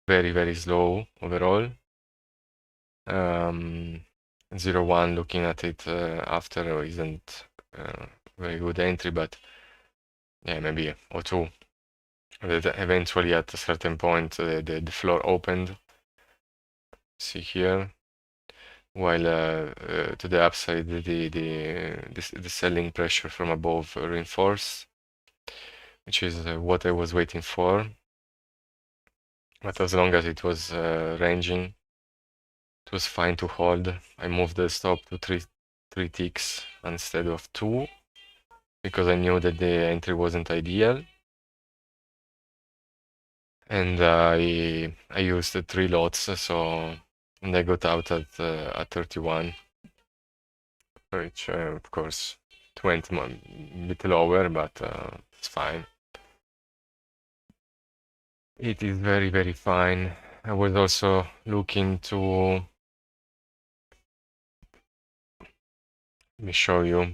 Very, very slow overall. 0-1 looking at it after isn't very good entry, but yeah, maybe or two. Eventually, at a certain point, the floor opened. See here, while to the upside, the selling pressure from above reinforced, which is what I was waiting for. But as long as it was ranging, it was fine to hold. I moved the stop to three ticks instead of 2 because I knew that the entry wasn't ideal. And I used the 3 lots, so and I got out at 31, which of course it went a bit lower, but it's fine. It is very, very fine. I was also looking to, let me show you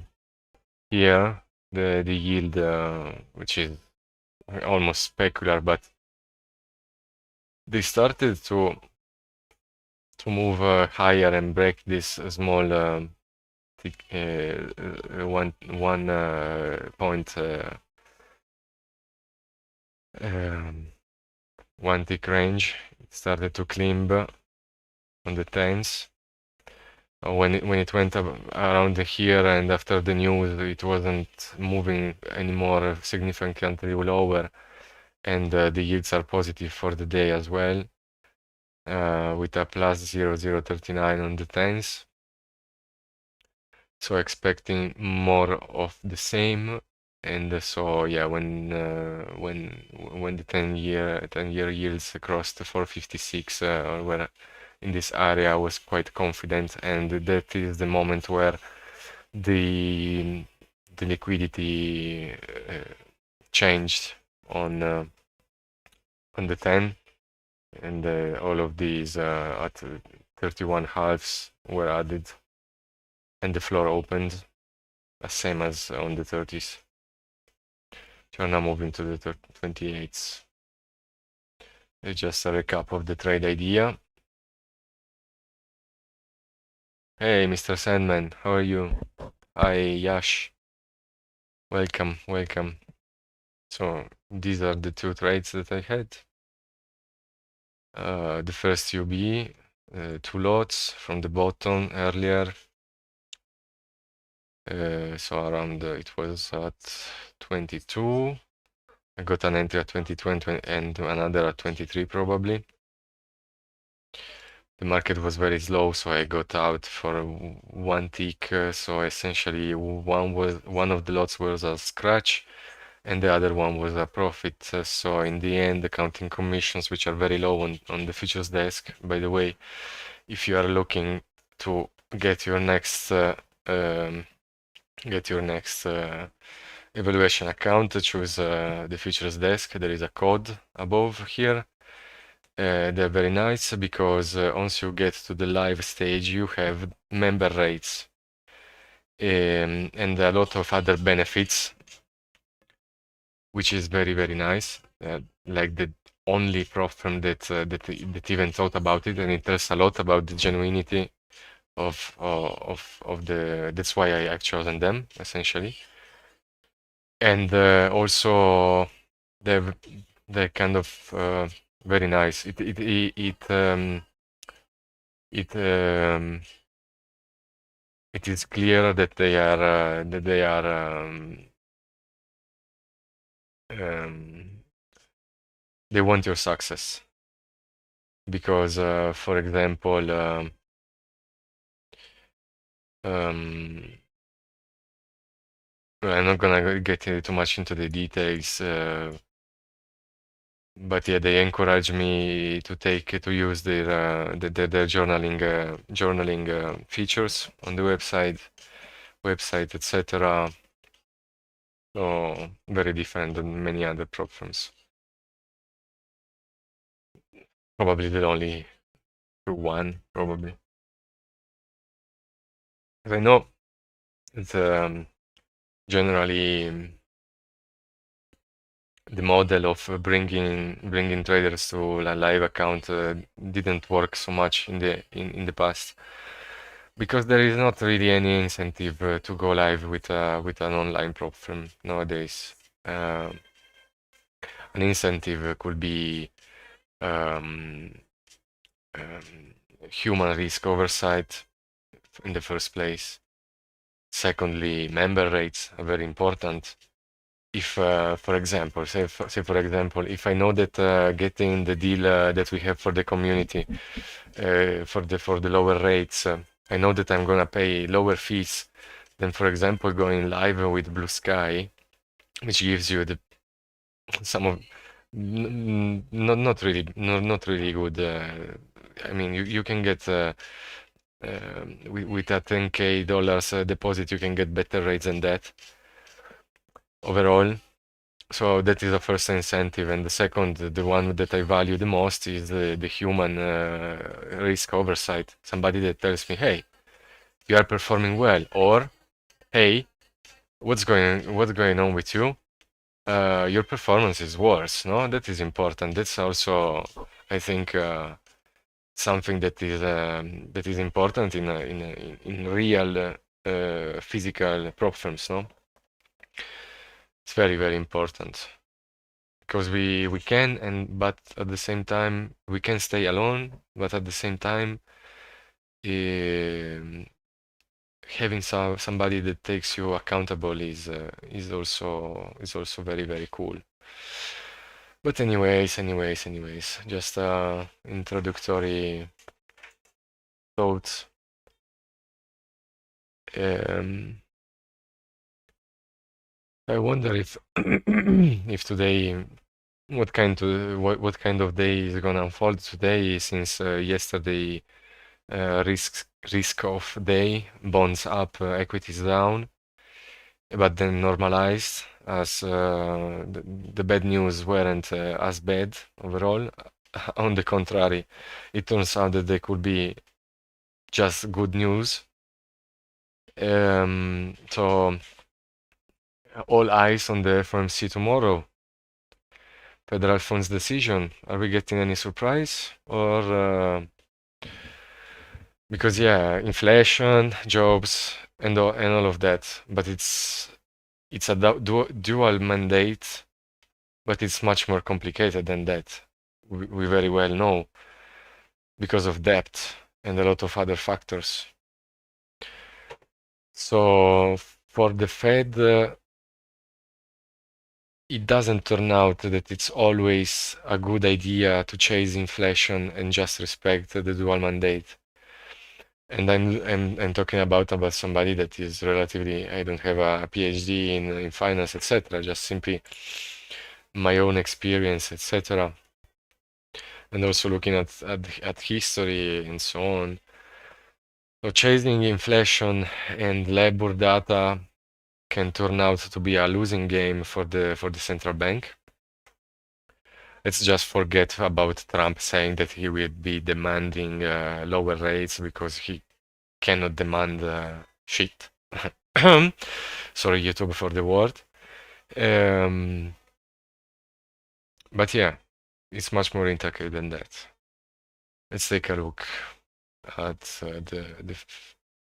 here the yield, which is almost specular, but they started to move higher and break this small one point one tick range. It started to climb on the 10s. When it went around here, and after the news, it wasn't moving anymore significantly lower, and the yields are positive for the day as well, with a plus 0.039 on the 10s. So expecting more of the same, and so yeah, when the 10-year yields crossed 456, where in this area I was quite confident, and that is the moment where the liquidity changed on the 10, and all of these at 31 halves were added, and the floor opened, same as on the 30s. So now moving to the 28s. It's just a recap of the trade idea. Hey, Mr. Sandman, how are you? Hi, Yash. Welcome, welcome. So these are the 2 trades that I had. The first UB, 2 lots from the bottom earlier. So around it was at 22. I got an entry at 22 and another at 23 probably. The market was very slow, so I got out for 1 tick. So essentially, one of the lots was a scratch, and the other one was a profit. So in the end, the counting commissions, which are very low on the futures desk. By the way, if you are looking to get your next evaluation account, choose the futures desk. There is a code above here. They're very nice because once you get to the live stage, you have member rates and a lot of other benefits, which is very, very nice. Like the only prop firm that even thought about it, and it tells a lot about the genuinity of the. That's why I chosen them essentially, and also they're kind of very nice. It is clear that they are they want your success, because for example, I'm not gonna get too much into the details, but yeah, they encourage me to use their journaling features on the website, etc. So very different than many other platforms. Probably the only one, probably. As I know it's generally the model of bringing traders to a live account didn't work so much in the past because there is not really any incentive to go live with an online platform nowadays. An incentive could be um, um, human risk oversight in the first place. Secondly, member rates are very important. If, for example, for example, if I know that getting the deal that we have for the community for the lower rates, I know that I'm gonna pay lower fees than, for example, going live with Blue Sky, which gives you the some of not really good. I mean, you can get with a $10K deposit, you can get better rates than that overall. So that is the first incentive, and the second, the one that I value the most, is the human risk oversight. Somebody that tells me, "Hey, you are performing well," or "Hey, what's going on with you? Your performance is worse." No, that is important. That's also, I think, something that is important in real physical problems. No, it's very very important. Because we can, but at the same time we can stay alone, but at the same time um, having somebody that takes you accountable is also very very cool. But anyways, just introductory thoughts. um, I wonder if if today what kind of day is gonna unfold today, since yesterday risk off day, bonds up, equities down, but then normalized as the bad news weren't as bad overall. On the contrary, it turns out that they could be just good news. So all eyes on the FOMC tomorrow. Federal funds decision. Are we getting any surprise? Or because yeah, inflation, jobs, and all of that, but it's a dual mandate, but it's much more complicated than that. We very well know, because of debt and a lot of other factors. So for the Fed, it doesn't turn out that it's always a good idea to chase inflation and just respect the dual mandate. And I'm talking about somebody that is relatively, I don't have a PhD in finance, etc. Just simply my own experience, etc. And also looking at history and so on. So chasing inflation and labor data can turn out to be a losing game for the central bank. Let's just forget about Trump saying that he will be demanding lower rates, because he cannot demand shit. Sorry, YouTube, for the word. But yeah, it's much more intricate than that. Let's take a look at the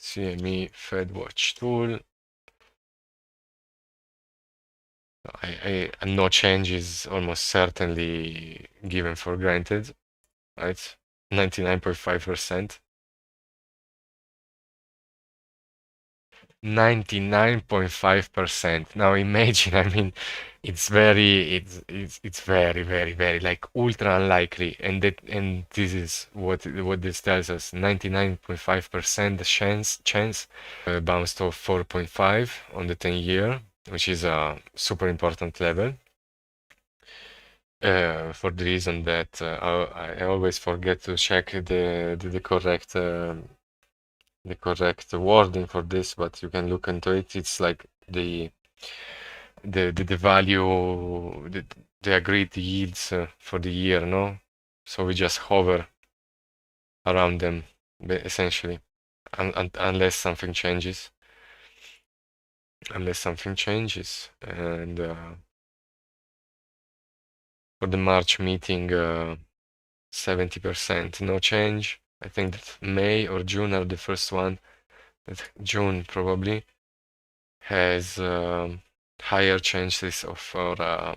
CME Fed Watch tool. No change is almost certainly given for granted, right? 99.5%. 99.5%. Now imagine, I mean, it's very, very, very, like, ultra unlikely, and this is what this tells us: 99.5% chance bounced off 4.5 on the 10-year. which is a super important level. For the reason that I always forget to check the correct wording for this, but you can look into it. It's like the value, the agreed yields for the year, no? So we just hover around them essentially, unless something changes. Unless something changes, and for the March meeting, 70% no change. I think that May or June are the first one. That June probably has higher chances of for a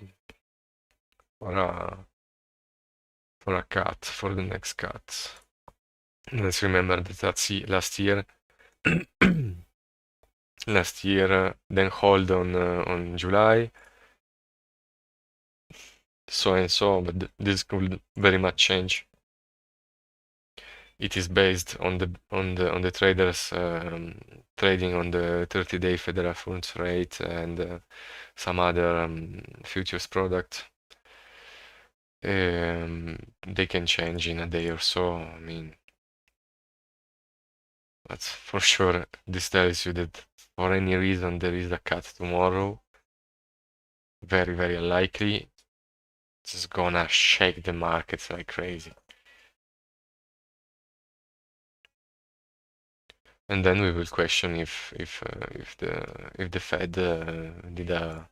for a cut for the next cut. Let's remember that last year. Last year, then hold on July, so and so, but this could very much change. It is based on the traders trading on the 30-day federal funds rate and some other futures product. They can change in a day or so. I mean, but for sure, this tells you that for any reason there is a cut tomorrow. Very, very unlikely. It's gonna shake the markets like crazy. And then we will question if the Fed did it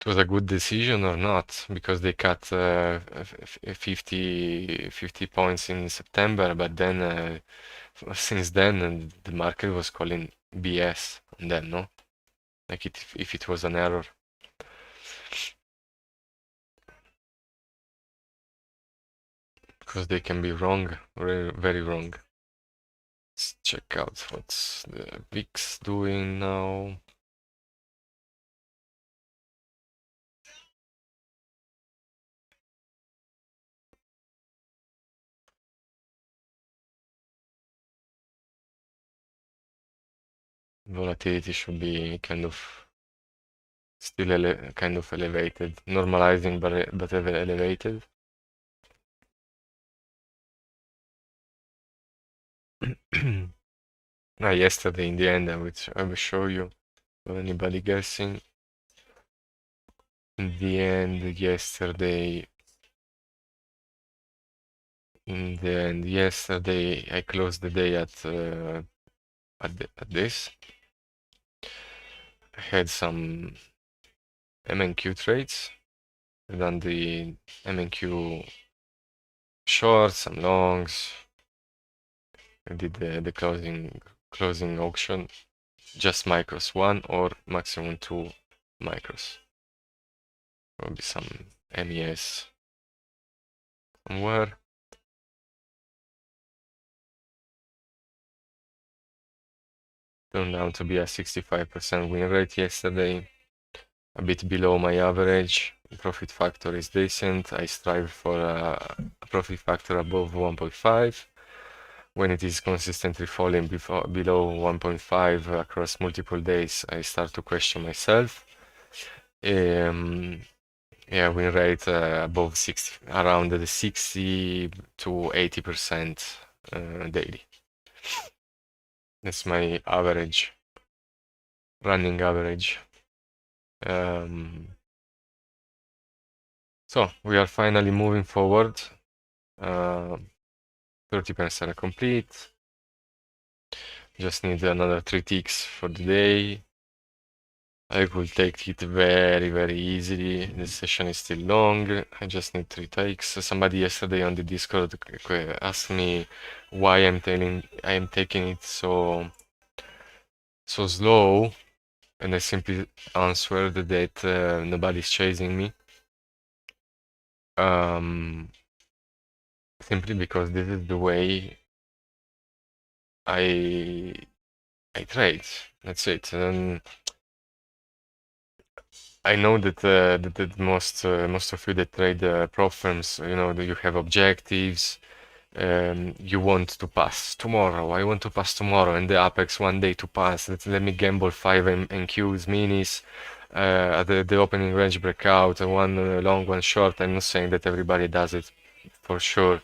was a good decision or not, because they cut 50 points in September, but then since then the market was calling BS on them, no? Like if it was an error. Because they can be wrong, very, very wrong. Let's check out what's the VIX doing now. Volatility should be kind of still kind of elevated, normalizing but elevated. Yesterday in the end, I will show you. For anybody guessing, in the end yesterday, I closed the day at this. I had some MNQ trades. I've done the MNQ shorts, some longs. I did the closing auction, just micros, 1 or maximum 2 micros. Probably some MES somewhere. Turned out to be a 65% win rate yesterday, a bit below my average. Profit factor is decent. I strive for a profit factor above 1.5. When it is consistently falling below 1.5 across multiple days, I start to question myself. Yeah, win rate above 60, around the 60 to 80% daily. That's my average, running average. So we are finally moving forward. 30% complete. Just need another 3 ticks for the day. I will take it very, very easily. The session is still long. I just need 3 takes. Somebody yesterday on the Discord asked me why I am taking it so slow, and I simply answered that nobody's chasing me. Simply because this is the way I trade. That's it. I know that most of you that trade prop firms, you know, that you have objectives, you want to pass tomorrow. I want to pass tomorrow, and the Apex one day to pass. Let me gamble 5 NQs minis. The opening range breakout, one long, one short. I'm not saying that everybody does it for sure.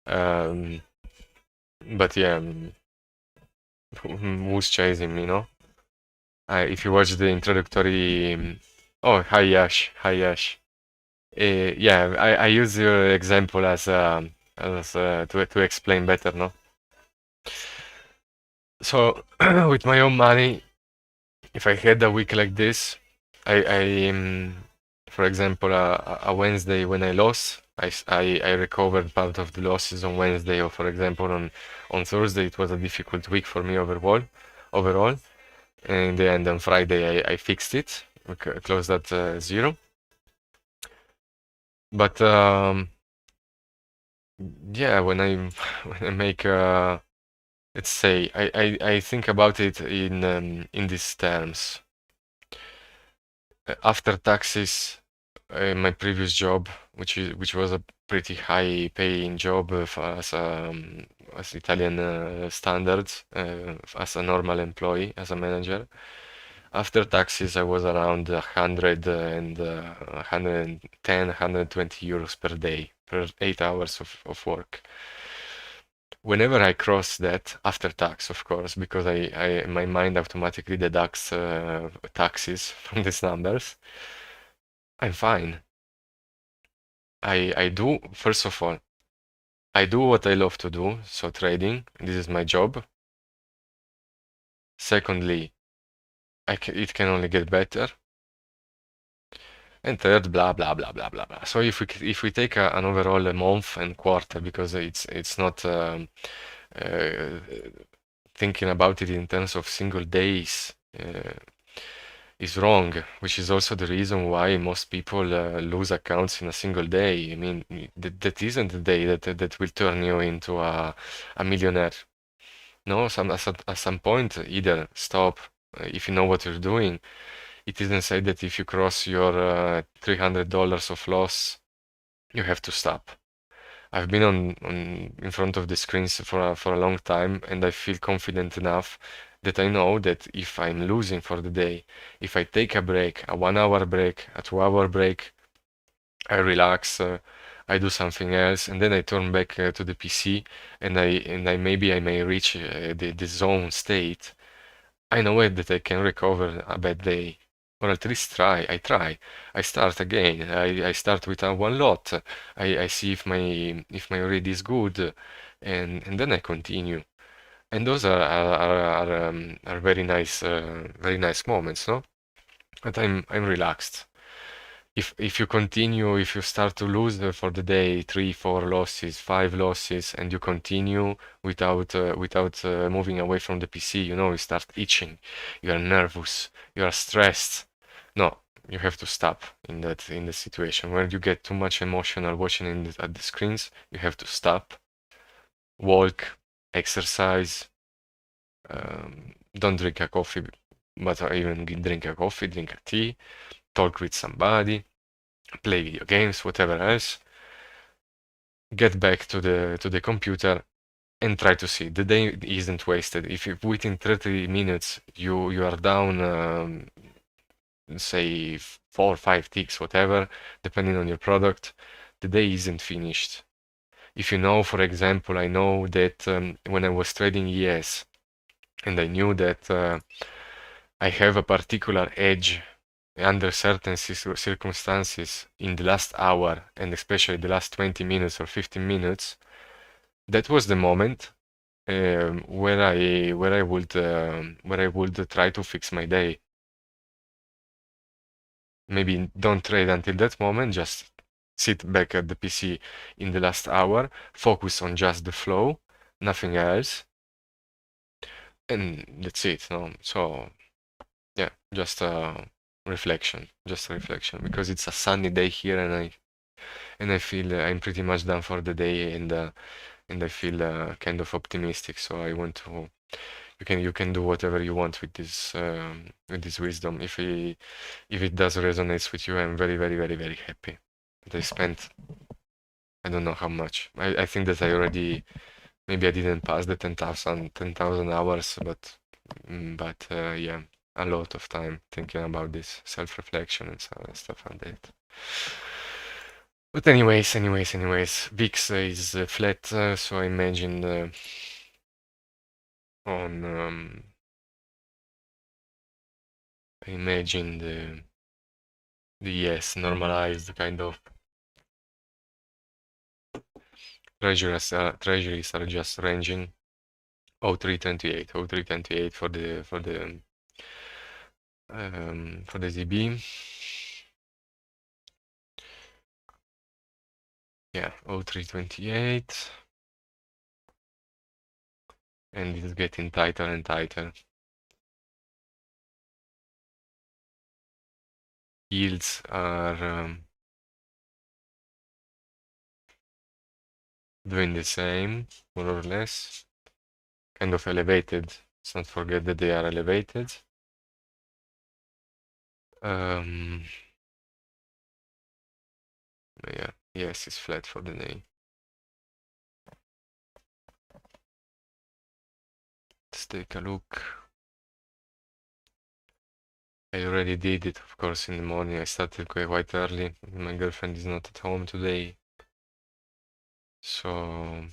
But yeah, who's chasing me, no? If you watch the introductory, oh, hi Yash, hi Yash. Yeah, I use your example as to explain better, no? So with my own money, if I had a week like this, for example, a Wednesday when I lost, I recovered part of the losses on Wednesday, or for example on Thursday it was a difficult week for me overall. And in the end on Friday I fixed it, closed at zero. But yeah, when I when I make let's say I think about it in these terms. After taxes, my previous job, which was a pretty high paying job as Italian standards, as a normal employee, as a manager. After taxes, I was around 100 and 110, 120 euros per day, per 8 hours of work. Whenever I cross that, after tax, of course, because my mind automatically deducts taxes from these numbers, I'm fine. I do, first of all, I do what I love to do, so trading, this is my job. Secondly, it can only get better. And third, blah blah blah blah blah blah. So if we take an overall a month and quarter, because it's not uh, thinking about it in terms of single days is wrong, which is also the reason why most people lose accounts in a single day. I mean, that isn't the day that will turn you into a millionaire. No, at some point, either stop if you know what you're doing. It isn't said that if you cross your $300 of loss, you have to stop. I've been on in front of the screens for a long time, and I feel confident enough that I know that if I'm losing for the day, if I take a break, a 1 hour break, a 2 hour break, I relax, I do something else, and then I turn back to the PC, and I maybe I may reach the zone state. I know it that I can recover a bad day, or at least try. I try. I start again. I start with a one lot. I see if my read is good, and then I continue. And those are very nice moments, no? But I'm relaxed. If you continue, if you start to lose for the day, three, four losses, five losses, and you continue without moving away from the PC, you start itching, you are nervous, you are stressed. No, you have to stop in the situation where you get too much emotional watching at the screens. You have to stop, walk, exercise. Don't drink a coffee, but even drink a coffee, drink a tea, talk with somebody, play video games, whatever else. Get back to the computer and try to see the day isn't wasted. If within 30 minutes you are down, say 4 or 5 ticks, whatever, depending on your product, the day isn't finished. If you know, for example, I know that when I was trading ES, and I knew that I have a particular edge under certain circumstances in the last hour, and especially the last 20 minutes or 15 minutes, that was the moment where I would try to fix my day. Maybe don't trade until that moment, just sit back at the PC in the last hour, focus on just the flow, nothing else, and that's it. No? So yeah, just a reflection, because it's a sunny day here, and I feel I'm pretty much done for the day, and I feel kind of optimistic. So I want to. You can do whatever you want with this wisdom. If it does resonate with you, I'm very very very very happy. That I spent I don't know how much. I think that I already maybe I didn't pass the 10,000 hours, but yeah, a lot of time thinking about this self-reflection and stuff like that. But anyways, VIX is flat, so I imagine on I imagine the yes normalized kind of treasuries are just ranging 0328, 0328 for the ZB. Yeah, 0328, and it's getting tighter and tighter. Yields are doing the same, more or less, kind of elevated. Let's not forget that they are elevated. Yeah, yes, it's flat for the day. Let's take a look. I already did it, of course, in the morning. I started quite early. My girlfriend is not at home today. So,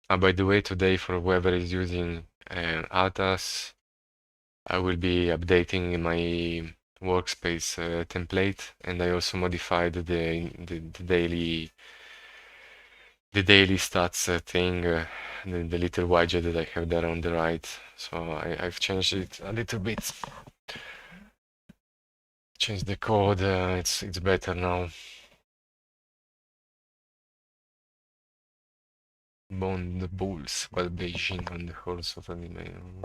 by the way, today for whoever is using ATAS, I will be updating my workspace template, and I also modified the daily stats thing, the little widget that I have there on the right. So I've changed it a little bit. Changed the code. It's better now. Bond Bulls while Beijing on the horse of anime.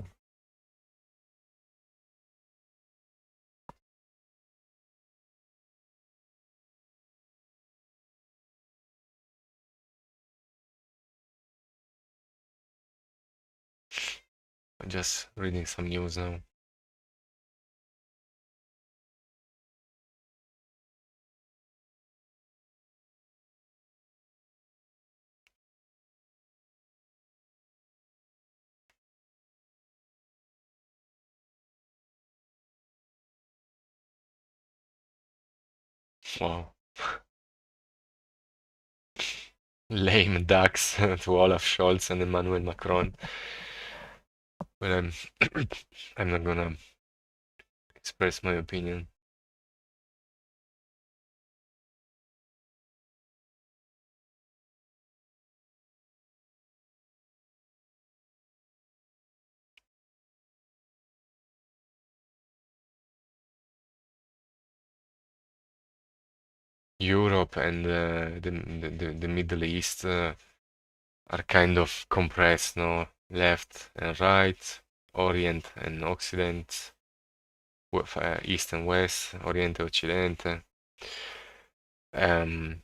I'm just reading some news now. Wow. Lame ducks to Olaf Scholz and Emmanuel Macron. But I'm not gonna express my opinion. Europe and the Middle East are kind of compressed, no? Left and right, Orient and Occident, East and West, Oriente e Occidente. I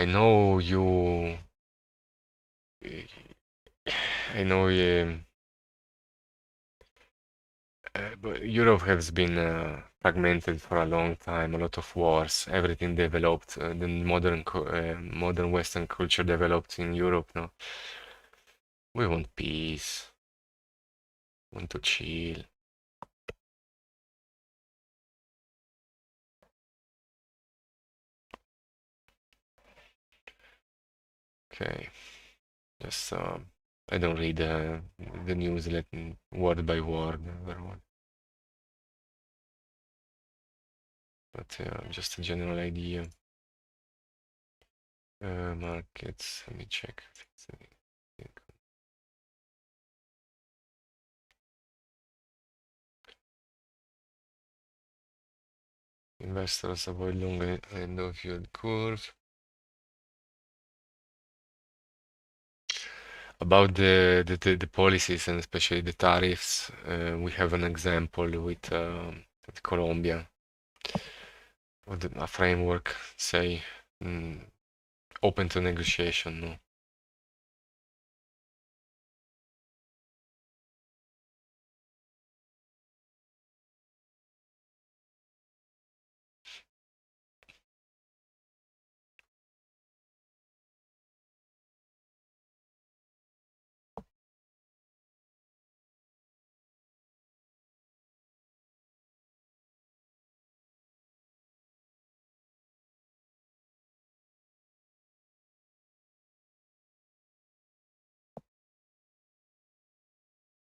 know you. I know but Europe has been fragmented for a long time. A lot of wars, everything developed. The modern Western culture developed in Europe. No, we want peace. Want to chill. Okay, just I don't read the news word by word, everyone. But just a general idea. Markets. Let me check. Investors avoid long end of yield curve. About the policies and especially the tariffs, we have an example with Colombia, with a framework, say, open to negotiation. No?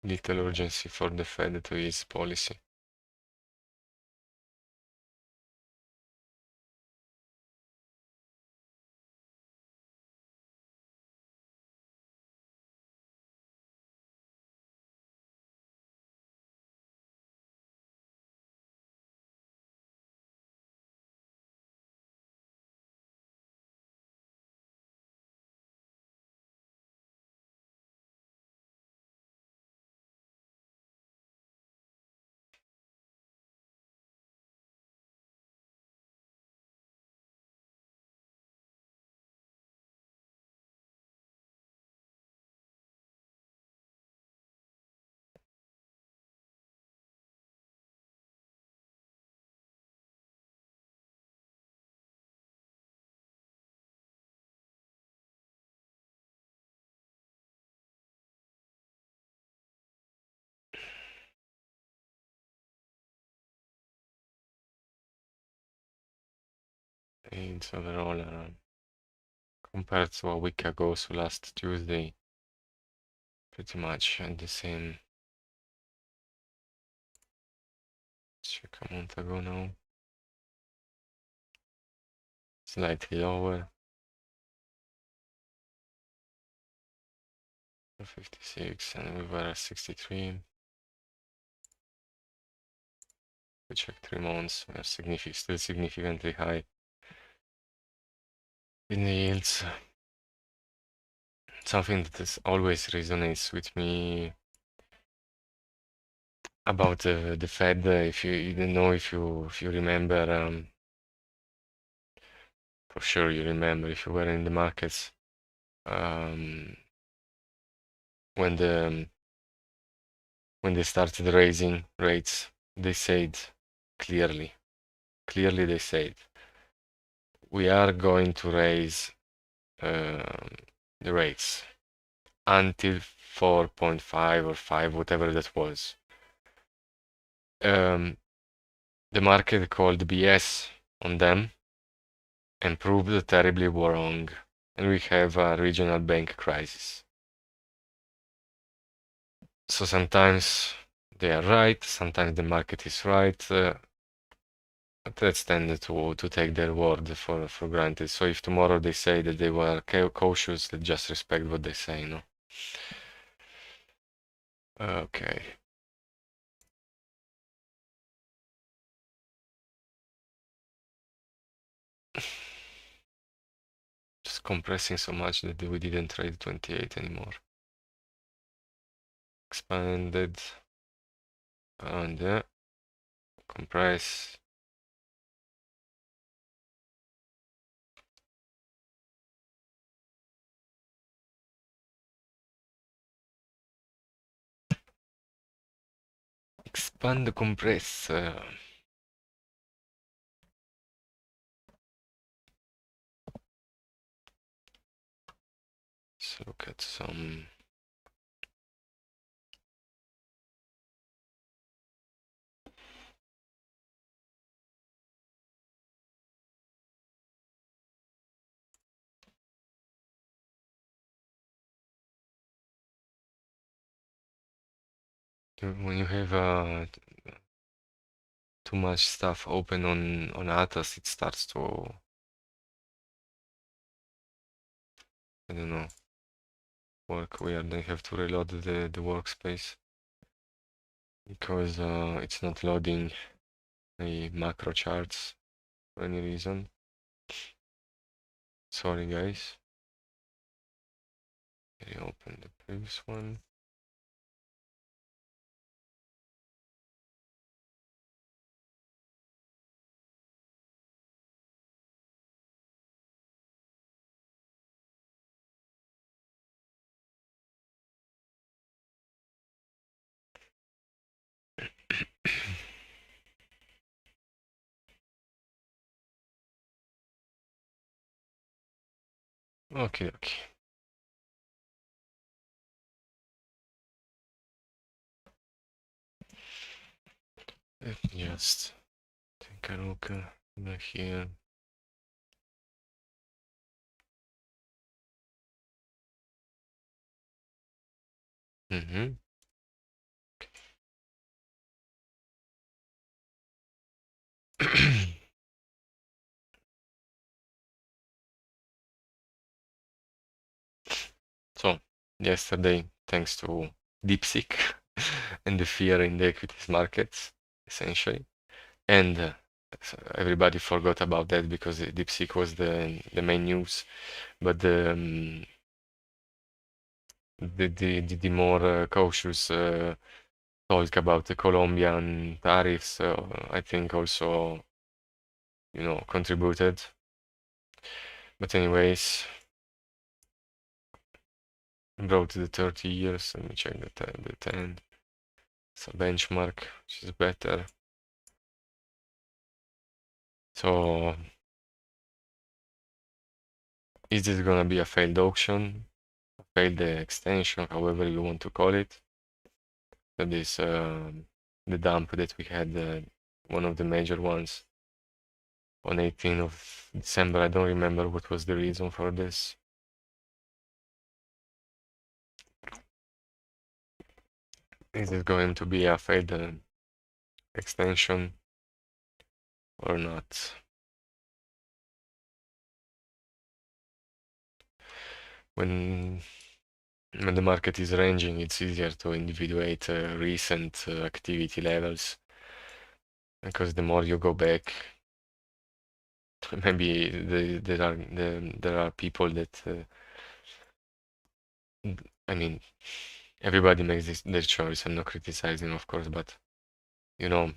little urgency for the Fed to ease policy. It's overall compared to a week ago, so last Tuesday, pretty much the same. Let's check a month ago now. Slightly lower. 56 and we were at 63. We check 3 months, we are still significantly high in the yields. Something that is always resonates with me about the Fed, if you don't know if you remember, for sure you remember if you were in the markets, when they started raising rates, they said clearly they said we are going to raise the rates until 4.5 or 5, whatever that was. The market called BS on them and proved terribly wrong, and we have a regional bank crisis. So sometimes they are right, sometimes the market is right, but let's tend to take their word for granted. So if tomorrow they say that they were cautious, let's just respect what they say, no? Okay. Just compressing so much that we didn't trade 28 anymore. Expanded and compress. Expand, compress. Let's look at some. When you have too much stuff open on Atos, it starts to, I don't know, work weird. I have to reload the workspace because it's not loading the macro charts for any reason. Sorry guys. Reopen the previous one. Okay, okay. Let me just take a look here. So yesterday, thanks to DeepSeek and the fear in the equities markets, essentially, and so everybody forgot about that because DeepSeek was the main news, but the more cautious talk about the Colombian tariffs, I think also, contributed. But anyways, brought to the 30 years. Let me check the 10. It's a benchmark, which is better. So, is this gonna be a failed auction, a failed extension, however you want to call it? That is the dump that we had, one of the major ones on 18th of December. I don't remember what was the reason for this. Is it going to be a failed extension or not? When when the market is ranging, it's easier to individuate recent activity levels because the more you go back, maybe there are people that I mean, everybody makes their choice. I'm not criticizing, of course, but you know,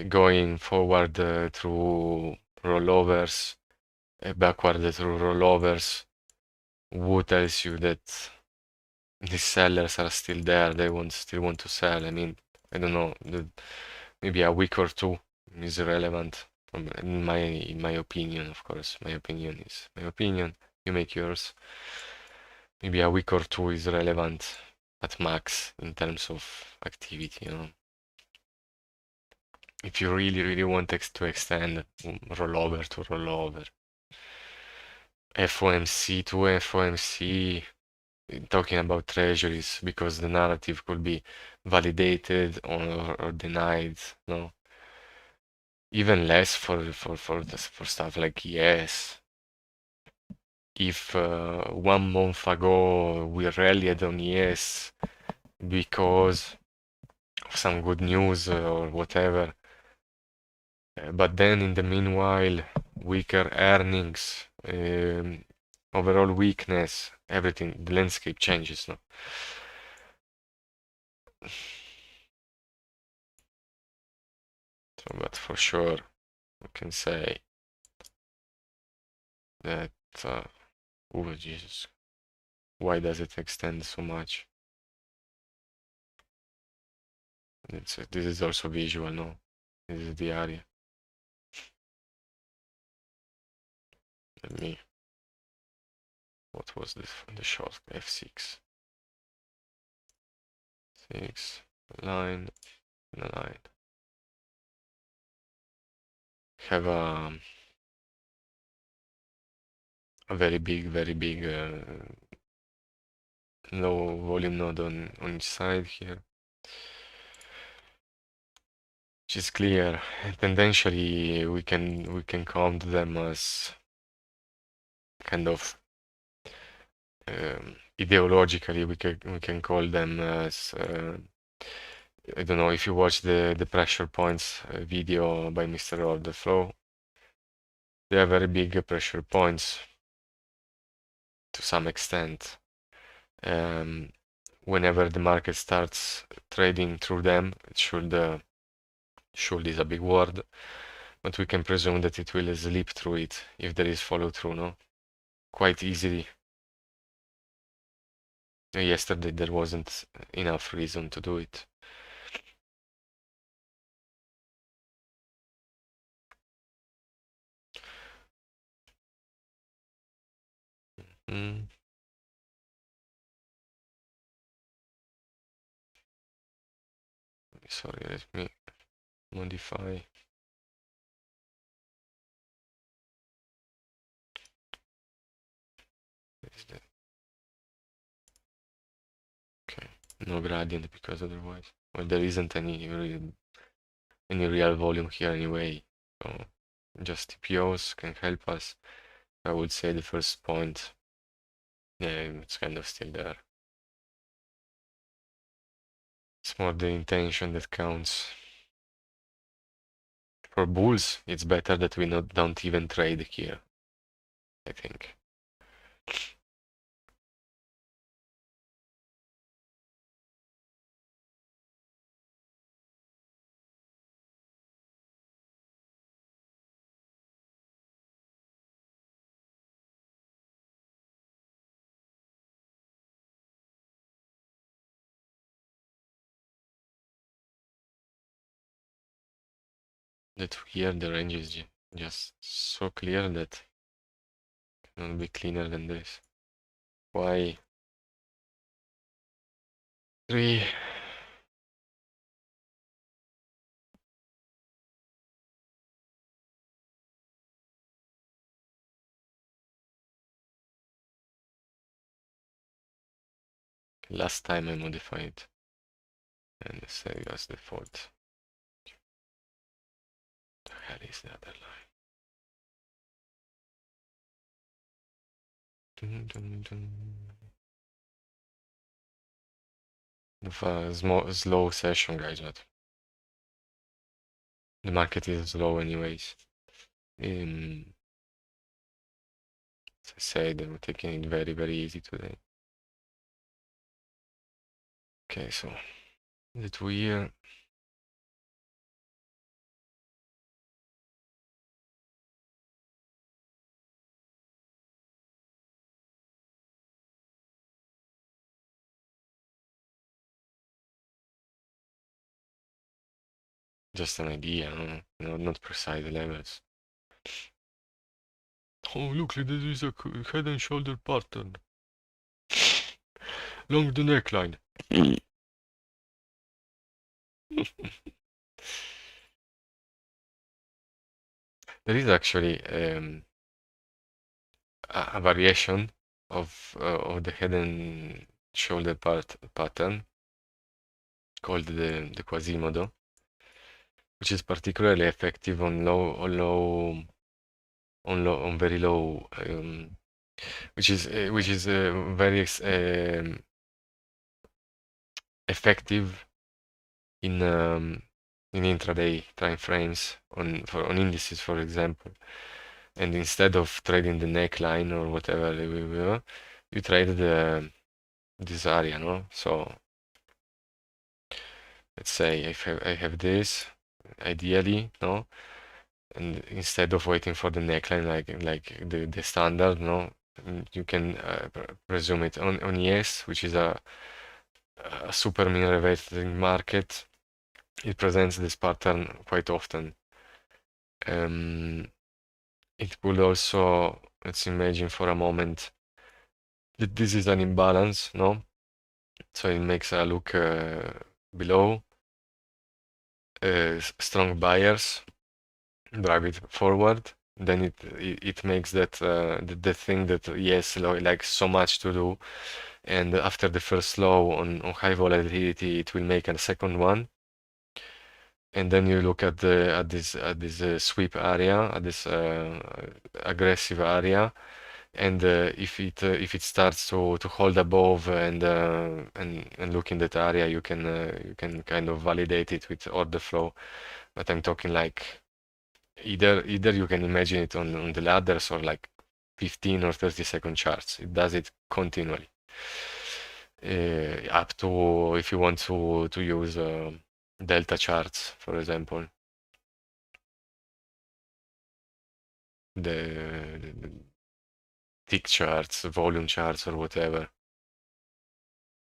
going forward through rollovers, backward through rollovers, who tells you that the sellers are still there? They still want to sell. I mean, I don't know. Maybe a week or two is relevant. In my opinion, of course. My opinion is my opinion. You make yours. Maybe a week or two is relevant at max in terms of activity. If you really, really want to extend rollover to rollover, FOMC to FOMC, talking about treasuries because the narrative could be validated or denied, no? Even less for stuff like yes. If 1 month ago we rallied on yes because of some good news or whatever, but then in the meanwhile, weaker earnings, overall weakness, everything, the landscape changes, no? So, but for sure, we can say that, oh Jesus, why does it extend so much? This is also visual, no? This is the area. Let me, what was this? The short F6. 6, line, and a line. Have a very big low volume node on each side here, which is clear. And tendentially, we can count them as kind of ideologically we can call them as I don't know if you watch the pressure points video by Mr. OrderFlow. They are very big pressure points to some extent. Whenever the market starts trading through them, it should is a big word, but we can presume that it will slip through it if there is follow through, no? Quite easily. Yesterday there wasn't enough reason to do it. Sorry, let me modify. Okay, no gradient because otherwise, well, there isn't any real volume here anyway. So just TPOs can help us. I would say the first point, yeah, it's kind of still there. It's more the intention that counts. For bulls, it's better that we don't even trade here, I think. That here the range is just so clear that it cannot be cleaner than this. Why? 3. Last time I modified and say as default. The hell is the other line? Dun, dun, dun. Slow session, guys, but the market is slow anyways. As I said, I'm taking it very, very easy today. Okay, so the 2-year. Just an idea, no, not precise levels. Oh, look, this is a head and shoulder pattern. Along the neckline. There is actually a variation of the head and shoulder pattern called the Quasimodo, which is particularly effective on very low, which is very effective in intraday time frames on indices, for example. And instead of trading the neckline or whatever you trade this area, no? So let's say I have this ideally, no? And instead of waiting for the neckline like the standard, no, you can presume it on yes, which is a super mean reverting market. It presents this pattern quite often. It could also, let's imagine for a moment that this is an imbalance, no? So it makes a look below. Strong buyers drive it forward. Then it makes that the thing that yes, like so much to do. And after the first low on high volatility, it will make a second one. And then you look at this sweep area, at this aggressive area, and if it starts to hold above and look in that area, you can kind of validate it with order flow. But I'm talking like either you can imagine it on the ladders or like 15 or 30-second charts. It does it continually. Up to if you want to use delta charts, for example. The tick charts, volume charts, or whatever.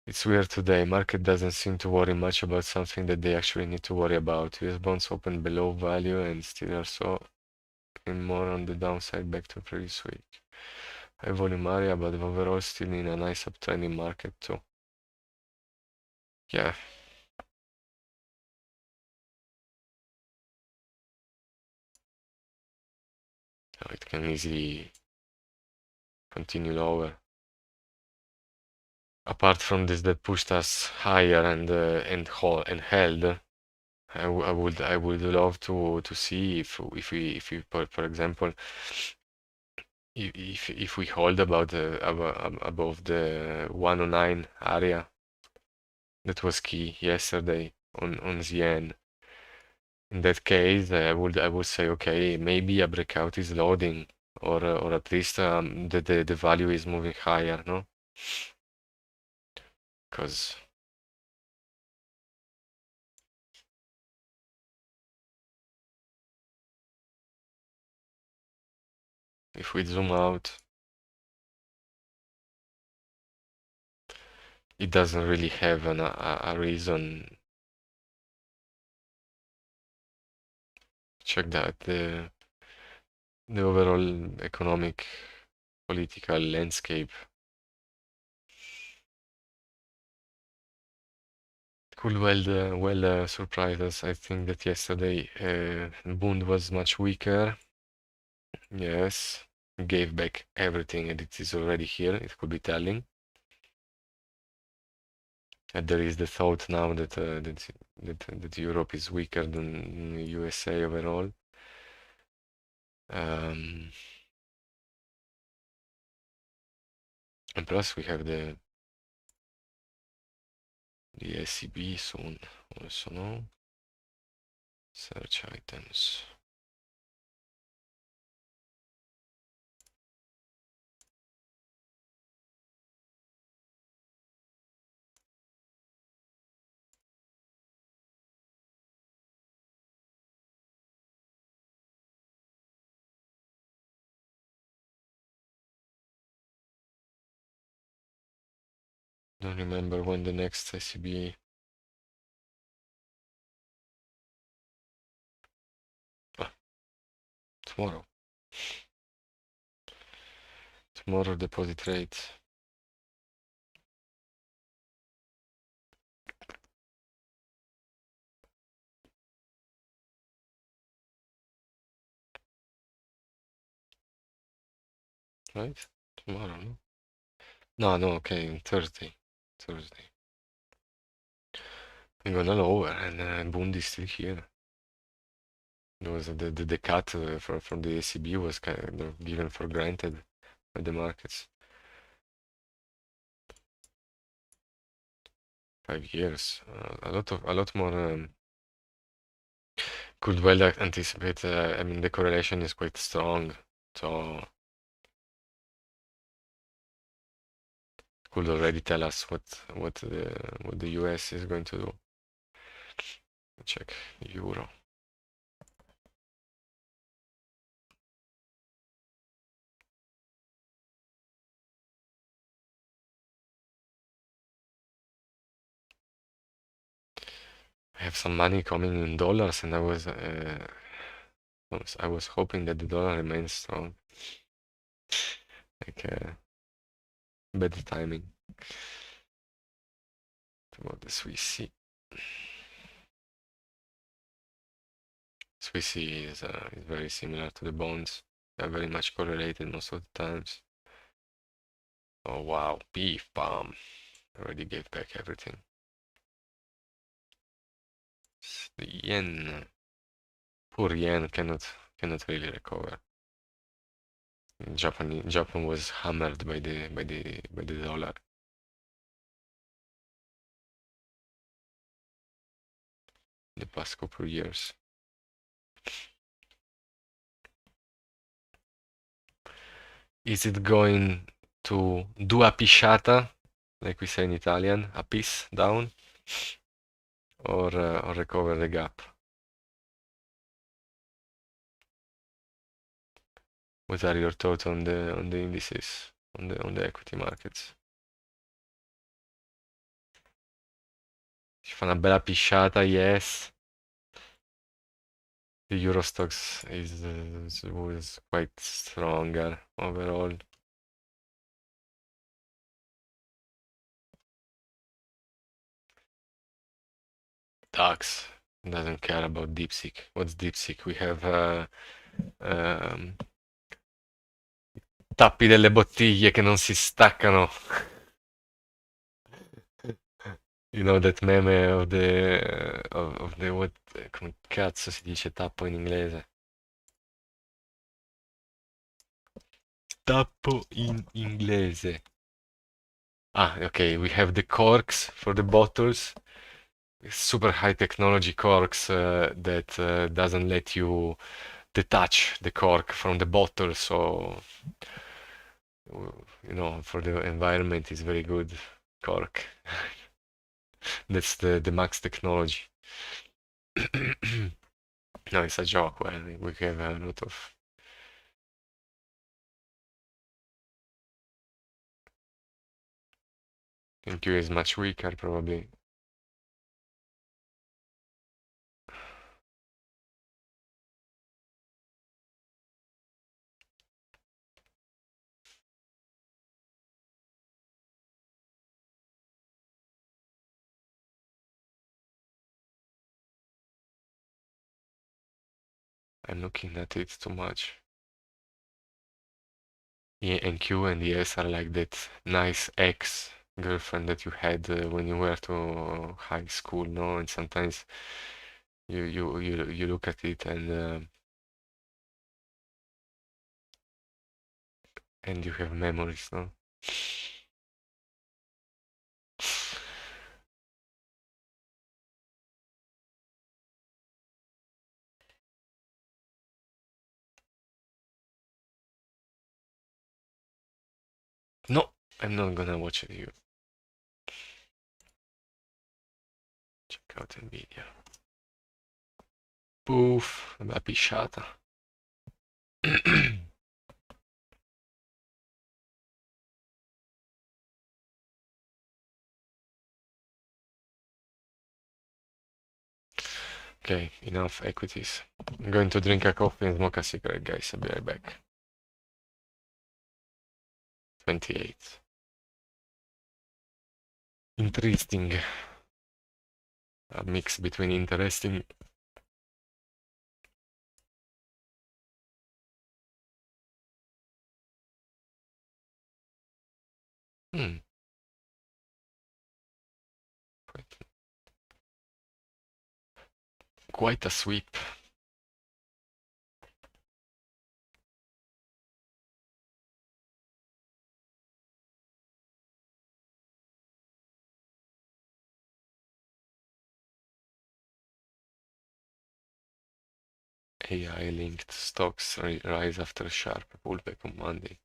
It's weird today. Market doesn't seem to worry much about something that they actually need to worry about. US bonds open below value and still are so in more on the downside back to previous week. High volume area, but overall still in a nice uptrending market too. Yeah. It can easily continue lower. Apart from this that pushed us higher and held, I would love to see if we for example if we hold about the above the 109 area that was key yesterday on the N. In that case, I would say okay, maybe a breakout is loading, or at least the value is moving higher, no? Because if we zoom out, it doesn't really have a reason. Check that the overall economic political landscape could well surprise us. I think that yesterday Bund was much weaker. Yes, gave back everything, and it is already here. It could be telling. And there is the thought now that Europe is weaker than USA overall. Um, and plus we have the SCB soon also, no? Search items. Don't remember when the next SCB. Ah, tomorrow. Tomorrow deposit rate. Right? Tomorrow, no? No, no, okay, Thursday. Thursday. I'm gonna lower, and Bund is still here. It was the cut from the ECB was kind of given for granted by the markets. 5 years, a lot more could well anticipate. I mean, the correlation is quite strong, so could already tell us what the US is going to do. Check euro. I have some money coming in dollars, and I was hoping that the dollar remains strong. Like better timing. About the Swissy. Swissy is very similar to the bonds. They're very much correlated most of the times. Oh wow, beef bomb. Already gave back everything. The yen. Poor yen cannot really recover. Japan was hammered by the dollar. The past couple of years. Is it going to do a pisciata, like we say in Italian, a piece down, or recover the gap? What are your thoughts on the indices, on the equity markets? Ci fa una bella pisciata, yes. The Eurostox was quite stronger overall. DAX doesn't care about DeepSeek. What's DeepSeek? We have tappi delle bottiglie che non si staccano. You know that meme of the what, come cazzo si dice tappo in inglese? Tappo in inglese. Ah, okay, we have the corks for the bottles. Super high technology corks that doesn't let you detach the cork from the bottle, so you know, for the environment is very good cork. That's the max technology. No, it's a joke. Well, we have a lot of. Thank you is much weaker, probably. I'm looking at it too much. Yeah, and Q and S are like that nice ex girlfriend that you had when you were to high school, no? And sometimes you look at it and you have memories, no? No, I'm not gonna watch it. You check out Nvidia. Poof, la pisciata. Okay, enough equities. I'm going to drink a coffee and smoke a cigarette, guys. I'll be right back. 28. Interesting. A mix between interesting. Hmm. Quite a sweep. AI-linked stocks rise after sharp pullback on Monday.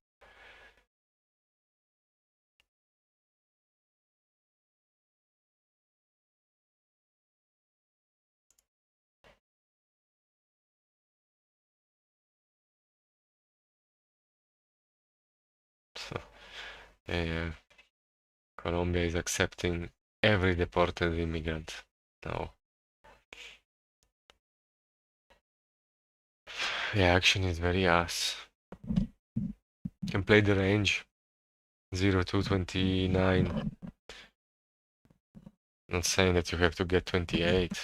uh, Colombia is accepting every deported immigrant now. Yeah, action is very ass. Can play the range 0 to 29. Not saying that you have to get 28,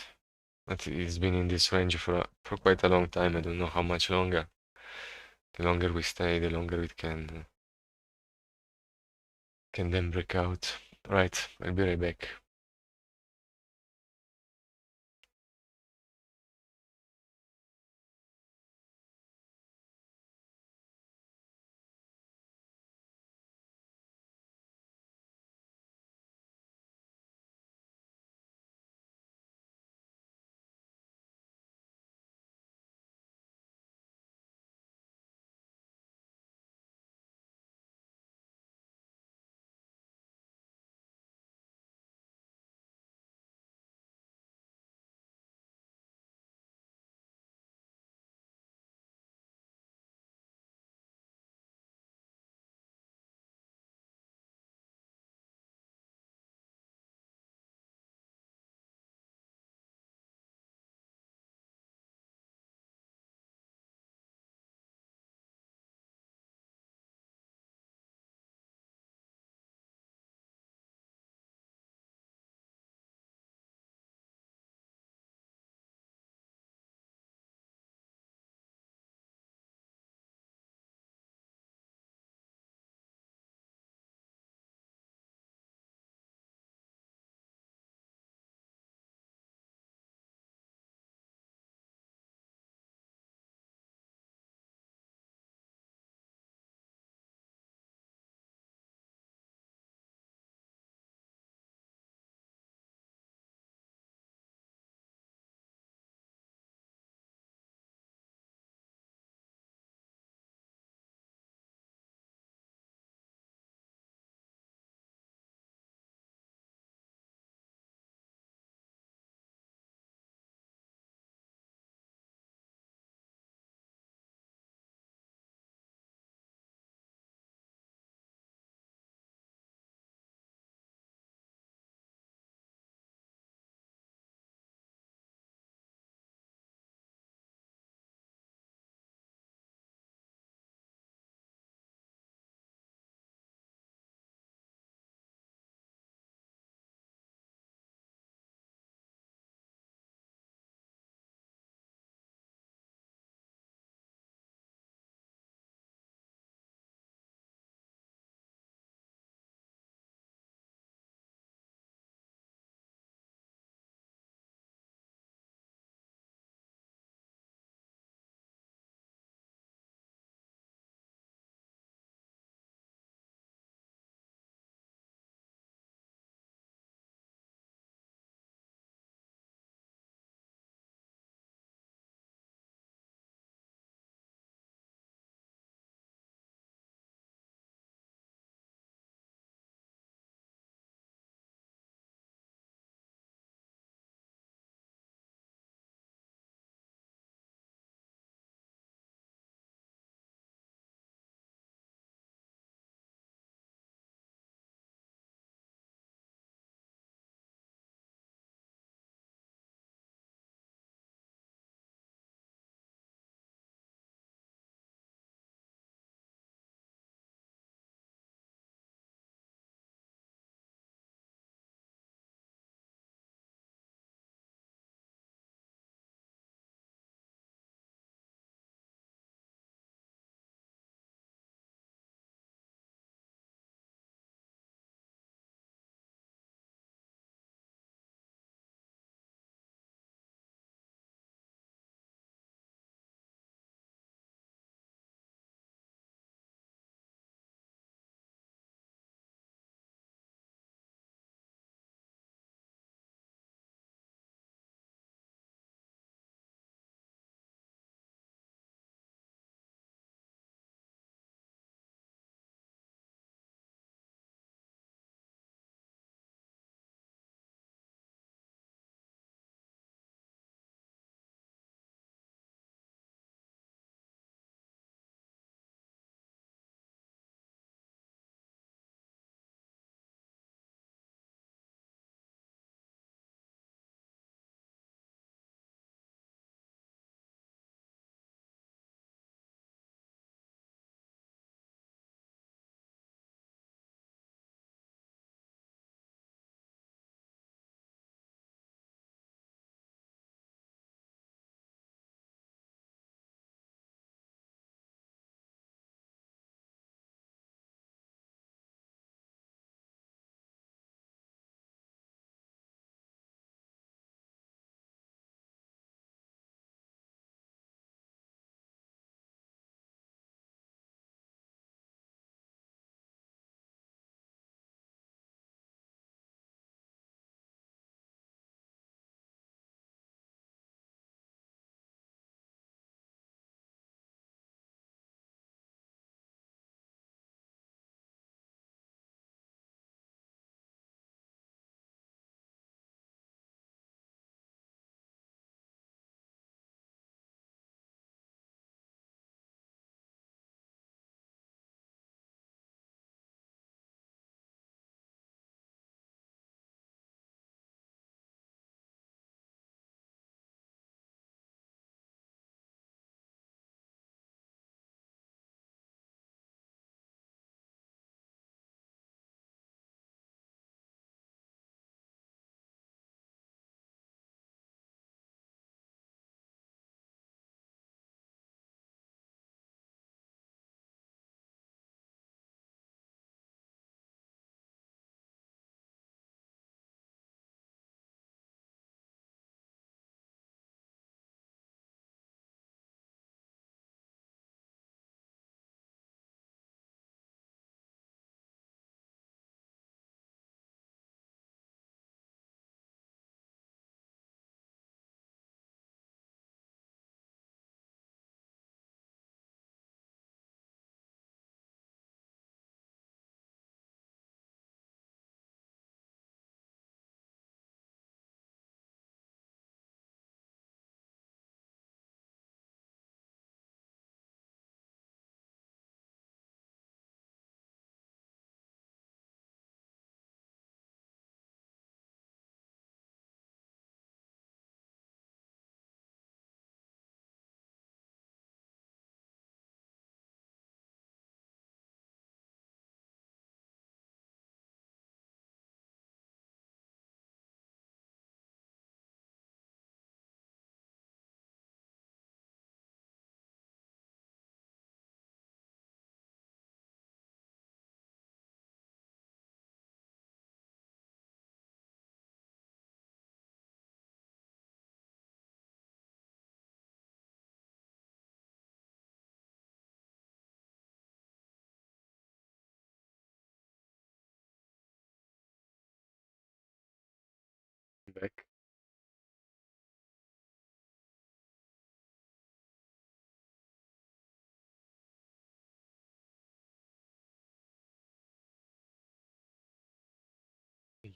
but it's been in this range for quite a long time. I don't know how much longer. The longer we stay, the longer it can then break out. Right, I'll be right back.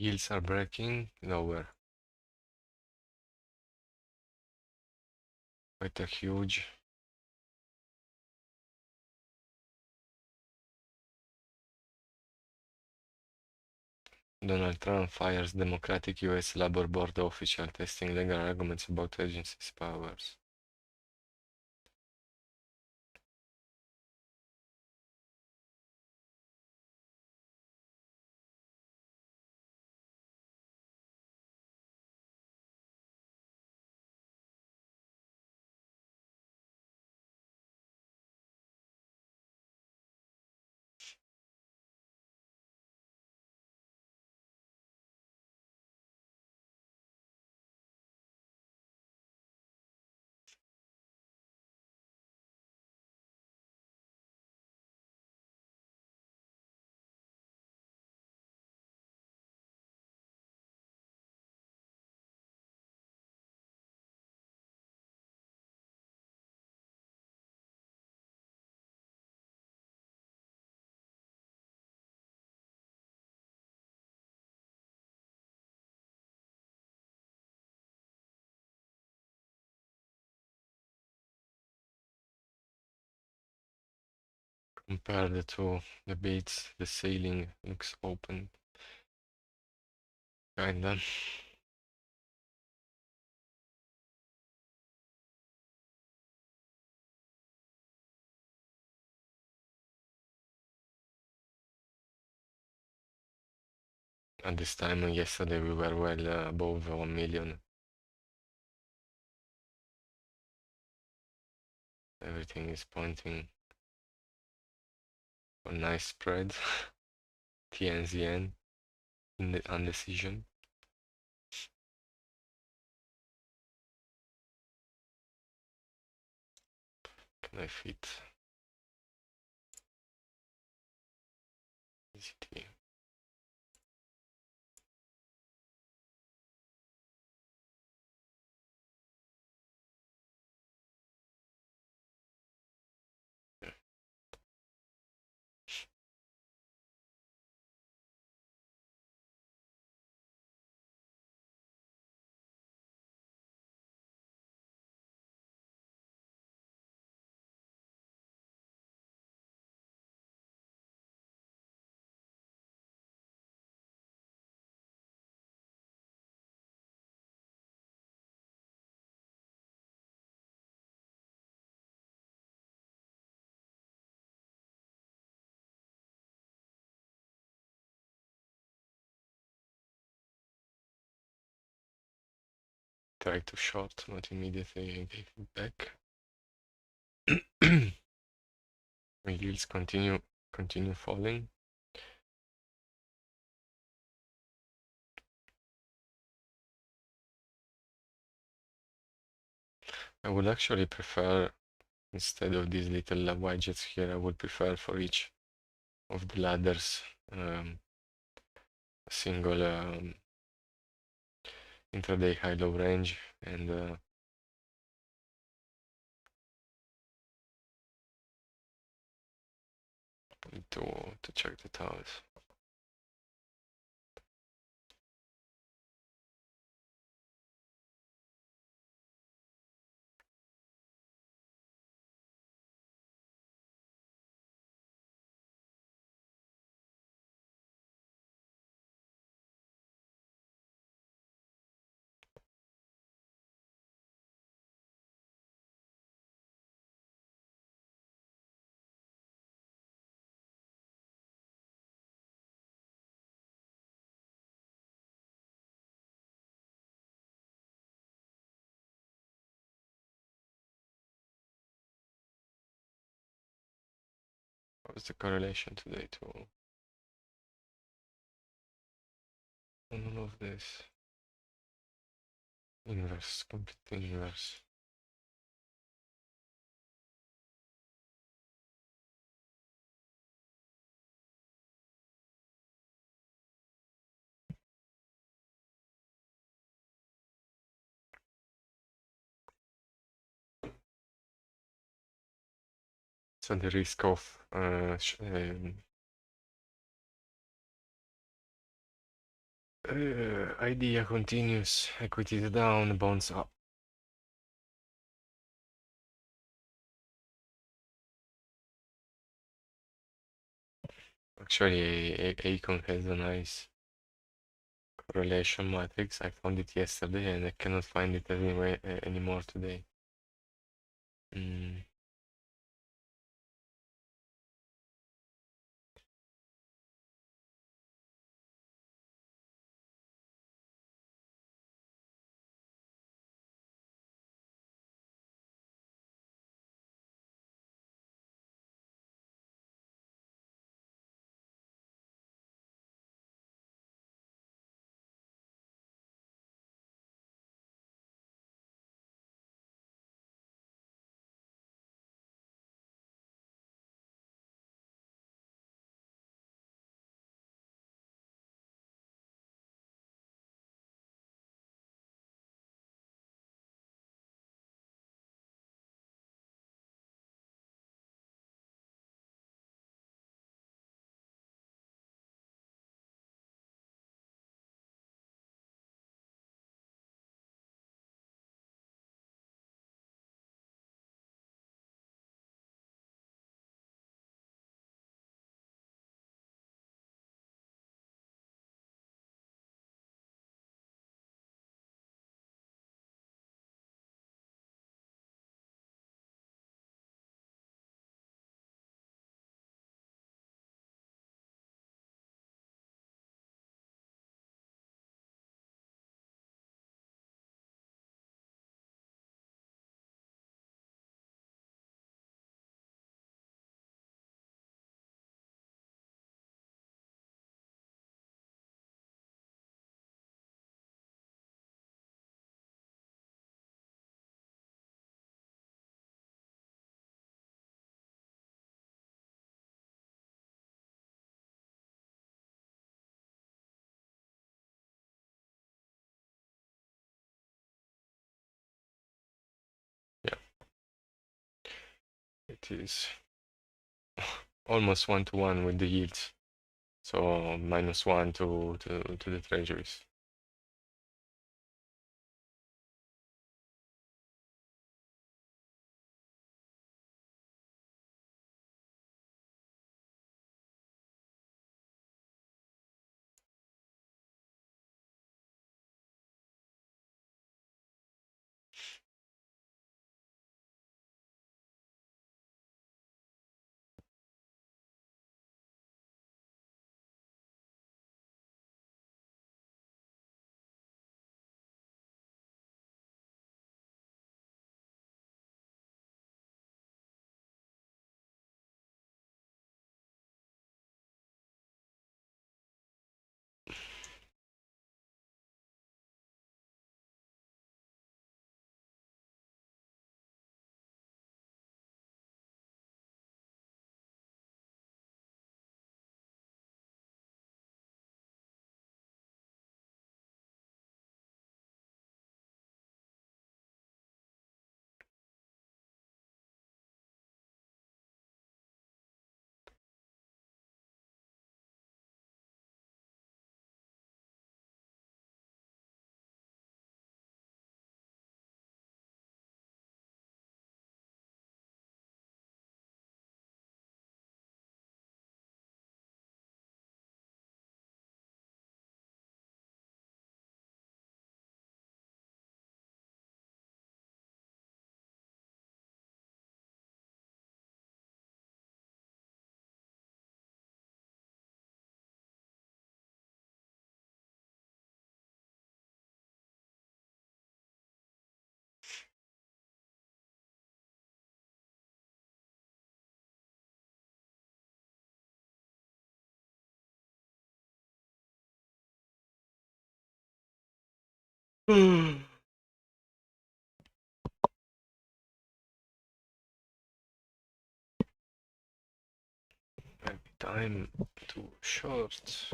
Yields are breaking lower. Quite a huge. Donald Trump fires Democratic US Labor Board official testing legal arguments about agency's powers. Compare the two debates, the ceiling looks open. Kinda. At this time yesterday we were well above 1 million. Everything is pointing for nice spread. TNZN in the undecision. Can I fit ZT? Try to short, but immediately gave it back. Yields continue falling. I would actually prefer, instead of these little widgets here, I would prefer for each of the ladders a single intraday high-low range and to check that out. What's the correlation today to all of this? Inverse, completely inverse. So the risk of Idea continues, equity is down, bonds up. Actually, Acon has a nice correlation matrix. I found it yesterday and I cannot find it anyway anymore today. Mm. Yeah, it is almost 1-to-1 with the yields. So -1 to the treasuries. Maybe time too short.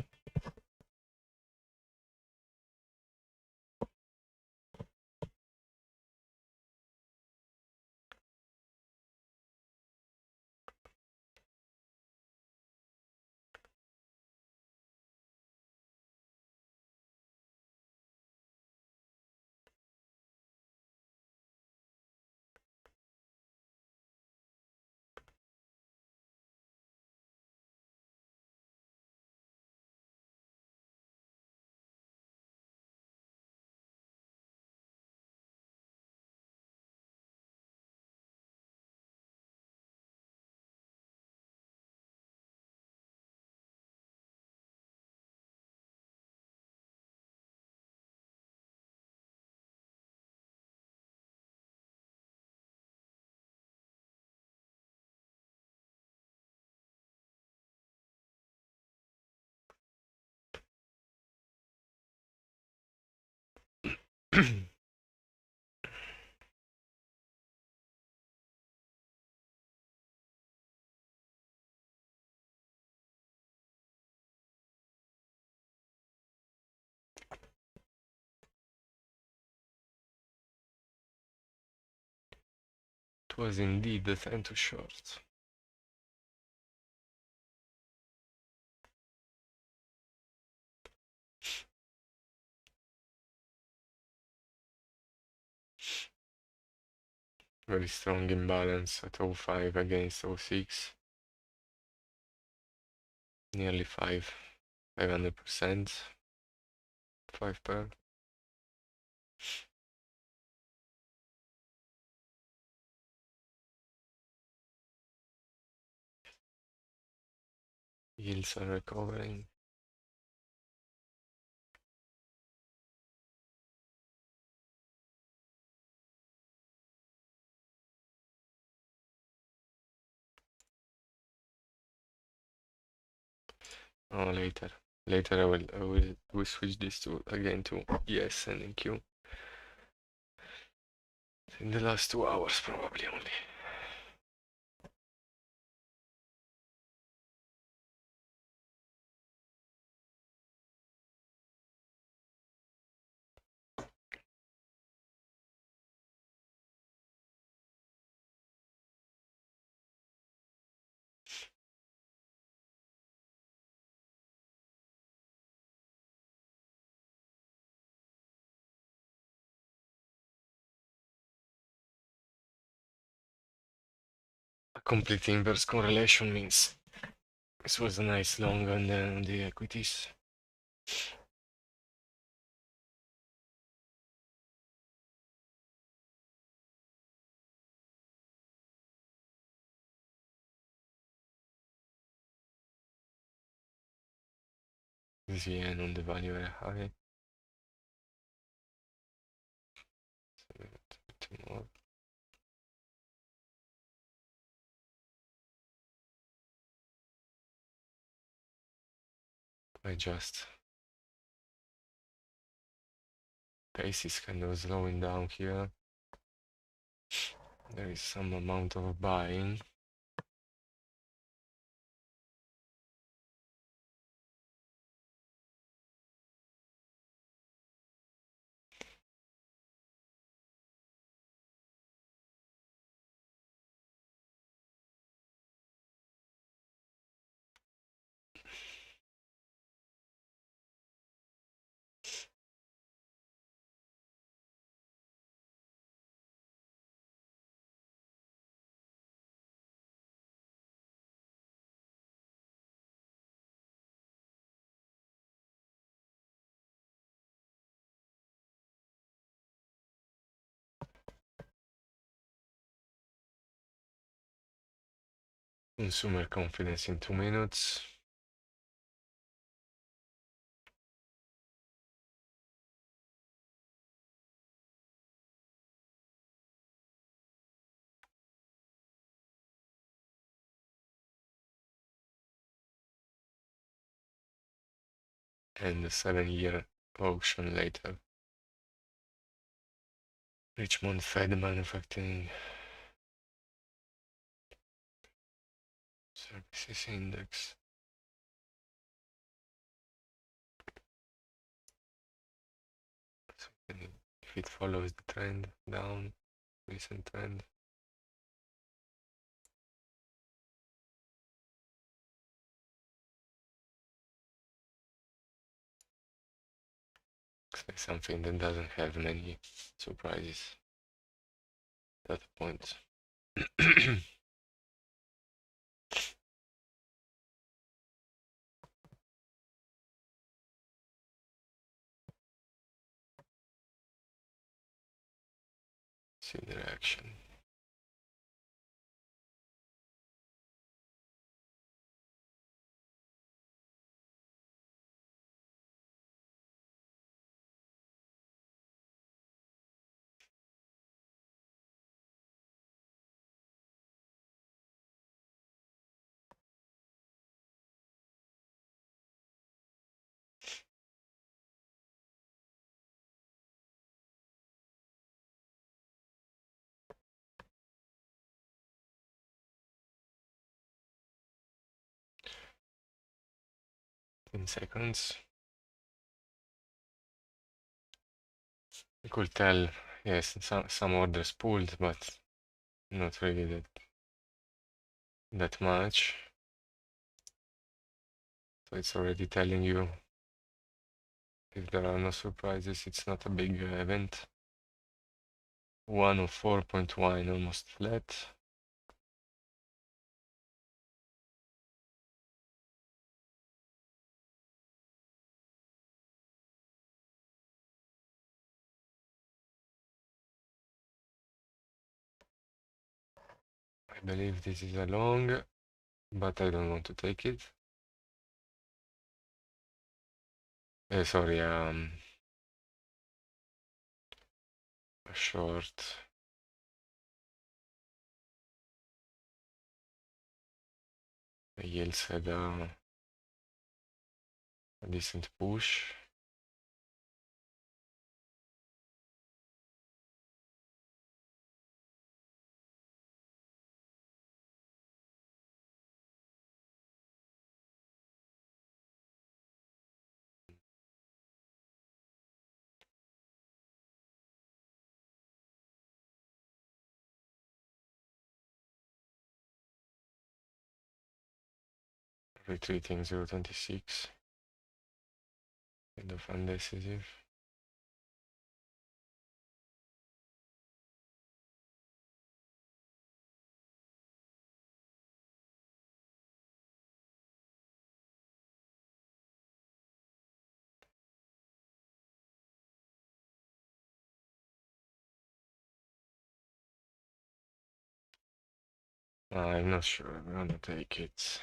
It was indeed the time to short. Very strong imbalance at 05 against 06. Nearly 500%. 5 per. Yields are recovering. Oh, later. Later I will switch this to again to yes and in Q. In the last 2 hours probably only. A complete inverse correlation means this was a nice long on the equities. This yen on the value very high. So a bit more. I just pace is kind of slowing down here. There is some amount of buying. Consumer confidence in 2 minutes. And the 7-year auction later. Richmond Fed Manufacturing Services Index. So if it follows the trend down, recent trend. Looks like something that doesn't have many surprises at that point. See the reaction. 10 seconds. You could tell, yes, some orders pulled, but not really that much. So it's already telling you if there are no surprises, it's not a big event. 104.1 almost flat. I believe this is a long, but I don't want to take it. Sorry, a short. Yields had a decent push. Retreating 0.26. Kind of undecisive. I'm not sure I'm gonna take it.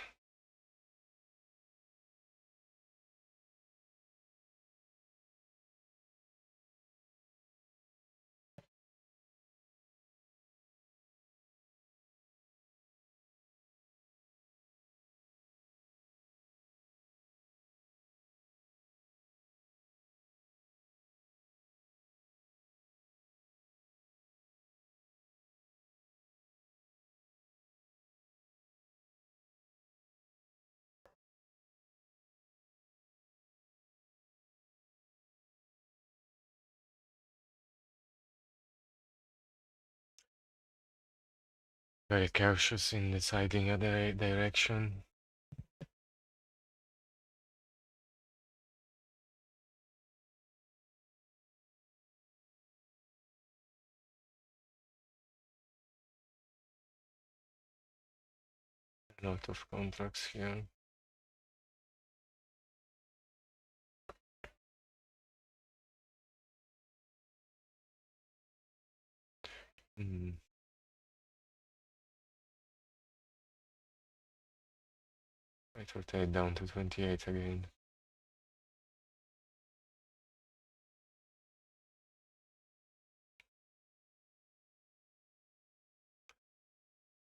Very cautious in deciding a direction. A lot of contracts here. Mm. I rotate it down to 28 again.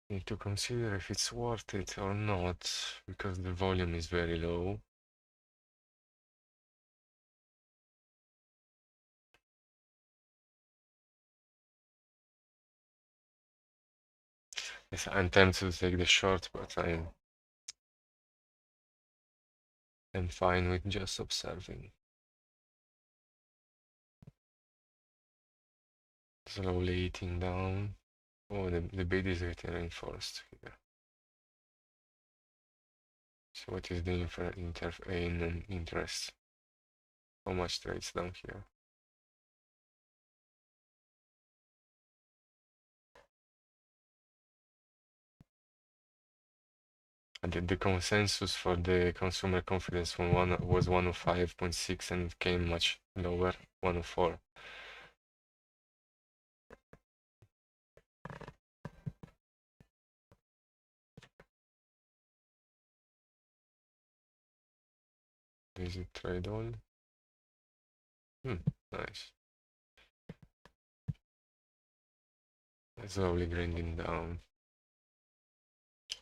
Need to consider if it's worth it or not, because the volume is very low. Yes, I'm tempted to take the short, but I'm fine with just observing. Slowly eating down. Oh, the bid is getting reinforced here. So what is the interest? How much trades down here? And the consensus for the consumer confidence from was 105.6 and it came much lower, 104. Is it trade all? Nice. Slowly grinding down.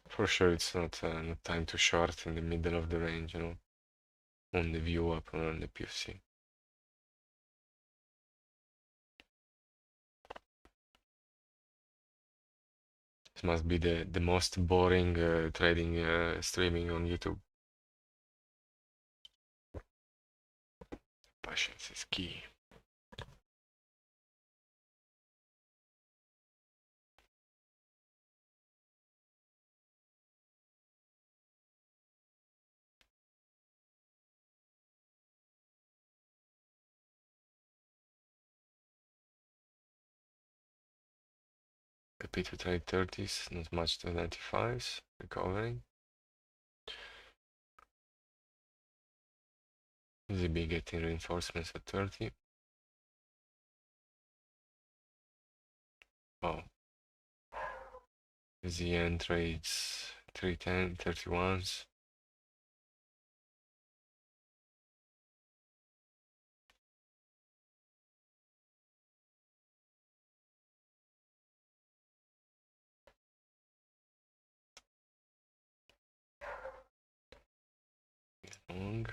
For sure, it's not time to short in the middle of the range, you know, on the view up or on the PFC. This must be the most boring trading streaming on YouTube. Patience is key. Happy to trade 30s, not much to 95s, recovering. ZB getting reinforcements at 30. Oh. ZN trades 310, 31s. Long.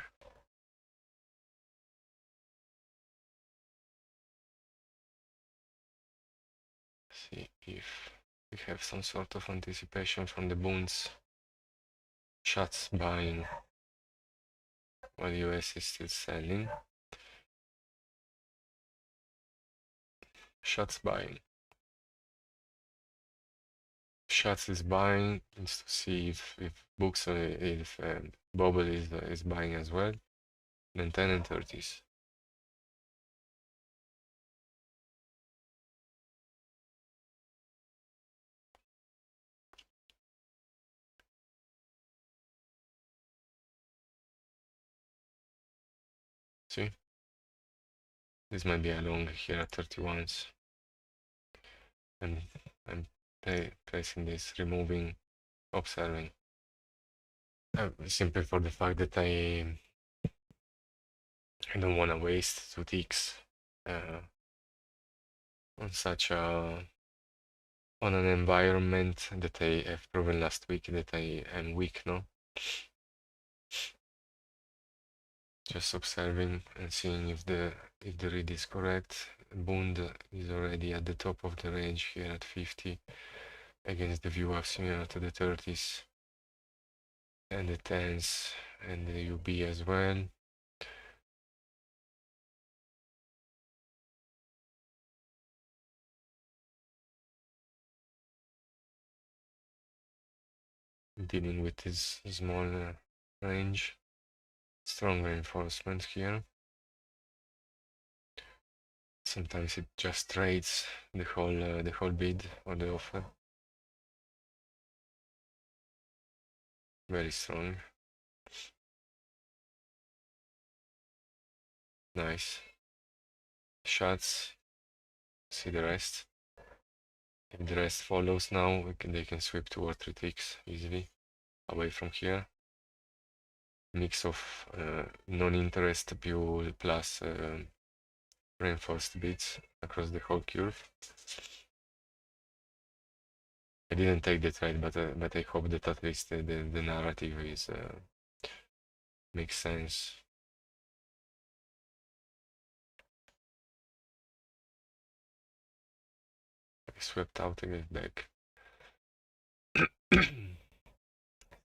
See if we have some sort of anticipation from the boons. Shots buying while US is still selling. Shots buying. Shots is buying. Needs to see if books or if Bobble is buying as well. Then 10 and 30s. See? This might be a long here at 31s. And I'm placing this, removing, observing. Simply for the fact that I don't want to waste 2 ticks on such a on an environment that I have proven last week that I am weak, no? Just observing and seeing if the read is correct. Bund is already at the top of the range here at 50 against the view of similar to the 30s and the 10s and the UB as well. Dealing with this small range. Strong reinforcement here. Sometimes it just trades the whole bid or the offer. Very strong. Nice. Shots. See the rest. If the rest follows now, they can sweep 2 or 3 ticks easily away from here. Mix of non-interest view plus reinforced bids across the whole curve. I didn't take the trade, but I hope that at least the narrative is makes sense. I swept out again back.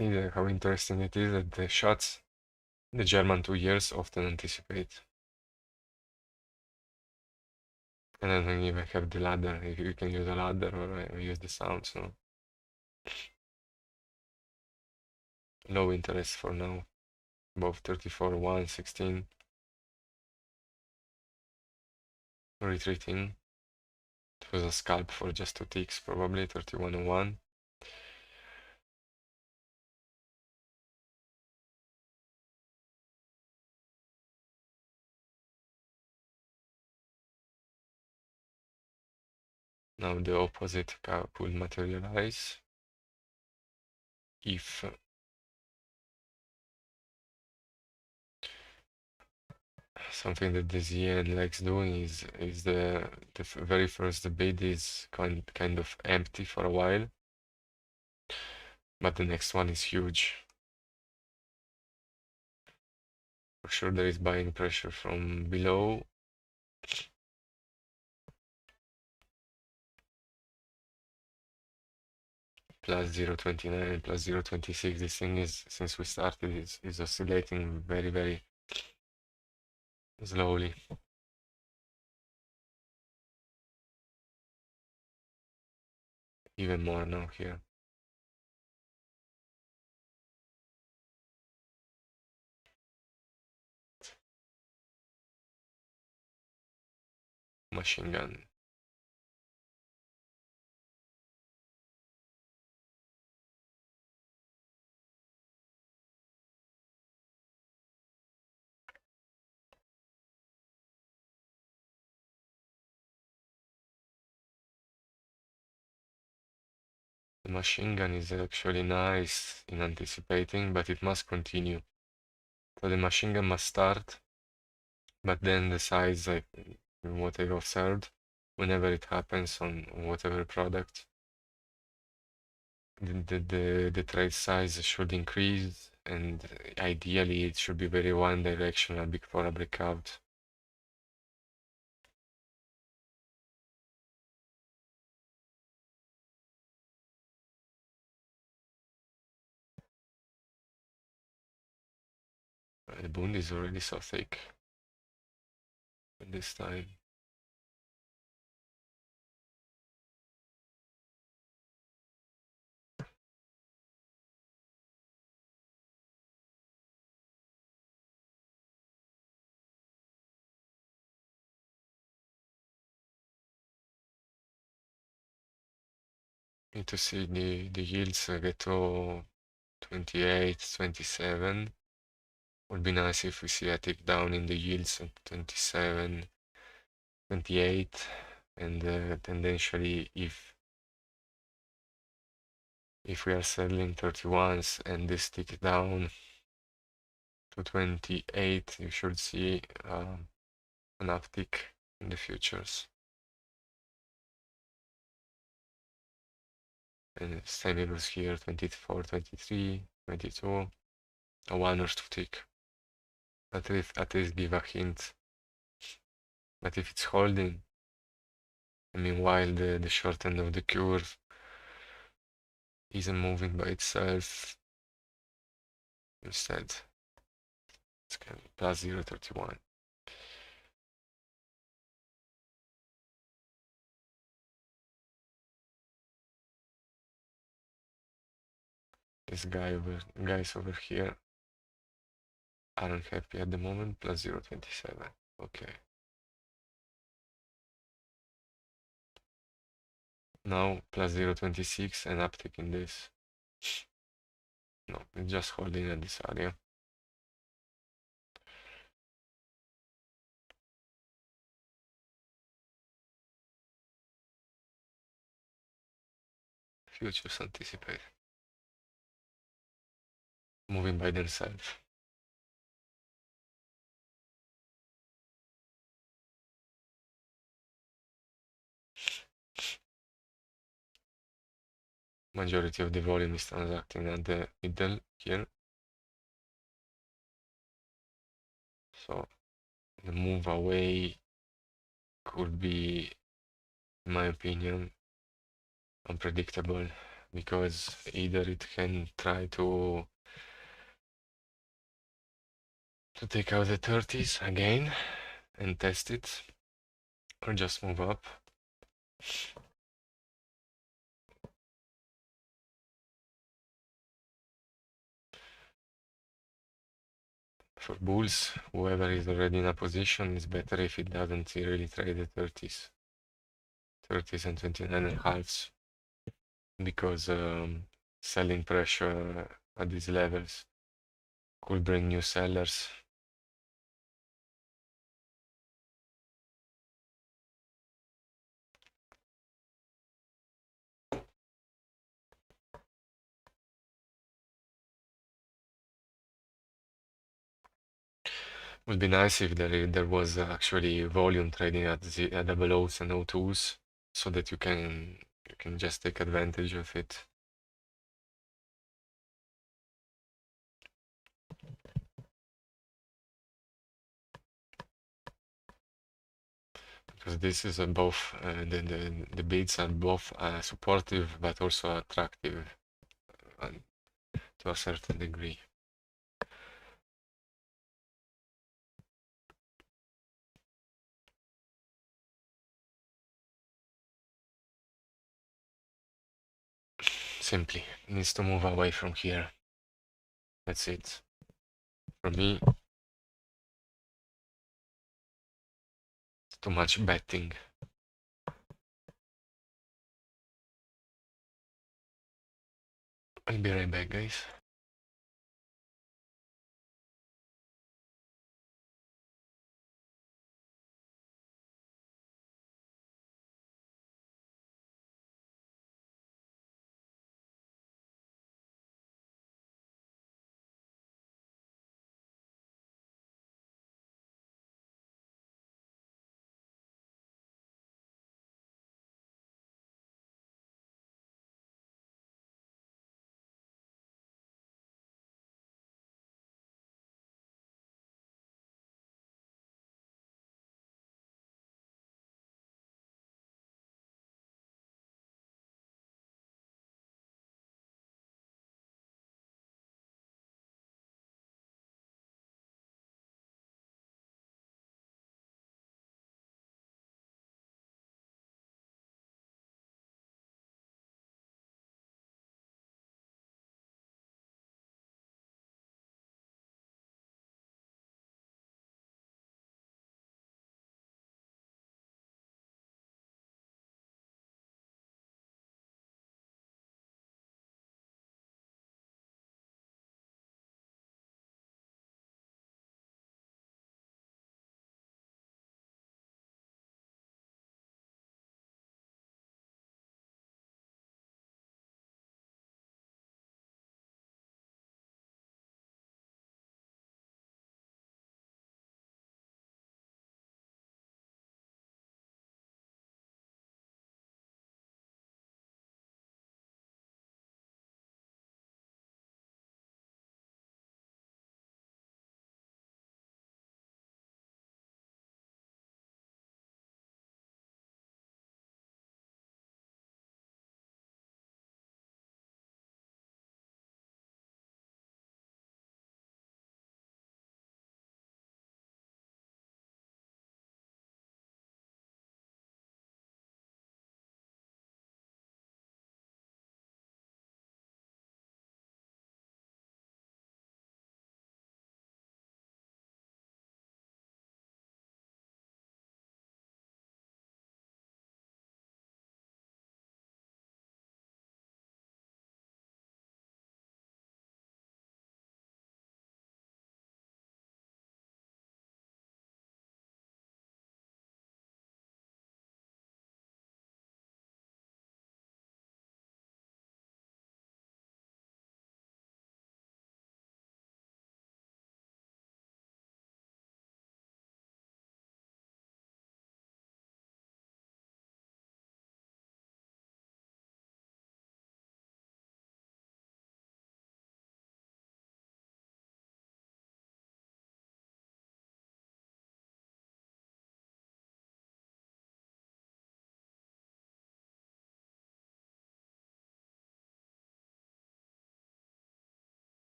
See how interesting it is that the shots the German 2 years often anticipate. And I don't even have the ladder, if you can use a ladder or use the sound, so. Low interest for now, above 34, 1, 16. Retreating. It was a scalp for just 2 ticks, probably 31 and 1. Now the opposite could materialize if something that the ZN likes doing is the very first bid is kind of empty for a while, but the next one is huge. For sure there is buying pressure from below. Plus 0.29, plus 0.26. This thing is, since we started, is oscillating very, very slowly. Even more now here. Machine gun. The machine gun is actually nice in anticipating, but it must continue. So the machine gun must start, but then the size, like what I observed, whenever it happens on whatever product, the trade size should increase, and ideally it should be very one directional before a breakout. The bund is already so thick at this time. Need to see the yields get to 28, 27. Would be nice if we see a tick down in the yields at 27, 28, and tendentially if we are selling 31s and this tick down to 28, you should see an uptick in the futures. And same goes here, 24, 23, 22, a 1 or 2 tick. At least give a hint. But if it's holding, I mean, while the short end of the curve isn't moving by itself, instead, it's kind of plus 0.31. This guys over here aren't happy at the moment, plus 0.27. Okay. Now plus 0.26 and uptick in this. No, it's just holding at this area. Futures anticipate. Moving by themselves. Majority of the volume is transacting at the middle here. So the move away could be, in my opinion, unpredictable, because either it can try to take out the 30s again and test it, or just move up. For bulls, whoever is already in a position, is better if it doesn't really trade the 30s and 29.5s, because selling pressure at these levels could bring new sellers. Would be nice if there was actually volume trading at the double O's and O2s, so that you can just take advantage of it. Because this is both the bids are both supportive but also attractive to a certain degree. simply. It needs to move away from here. That's it. For me, it's too much betting. I'll be right back, guys.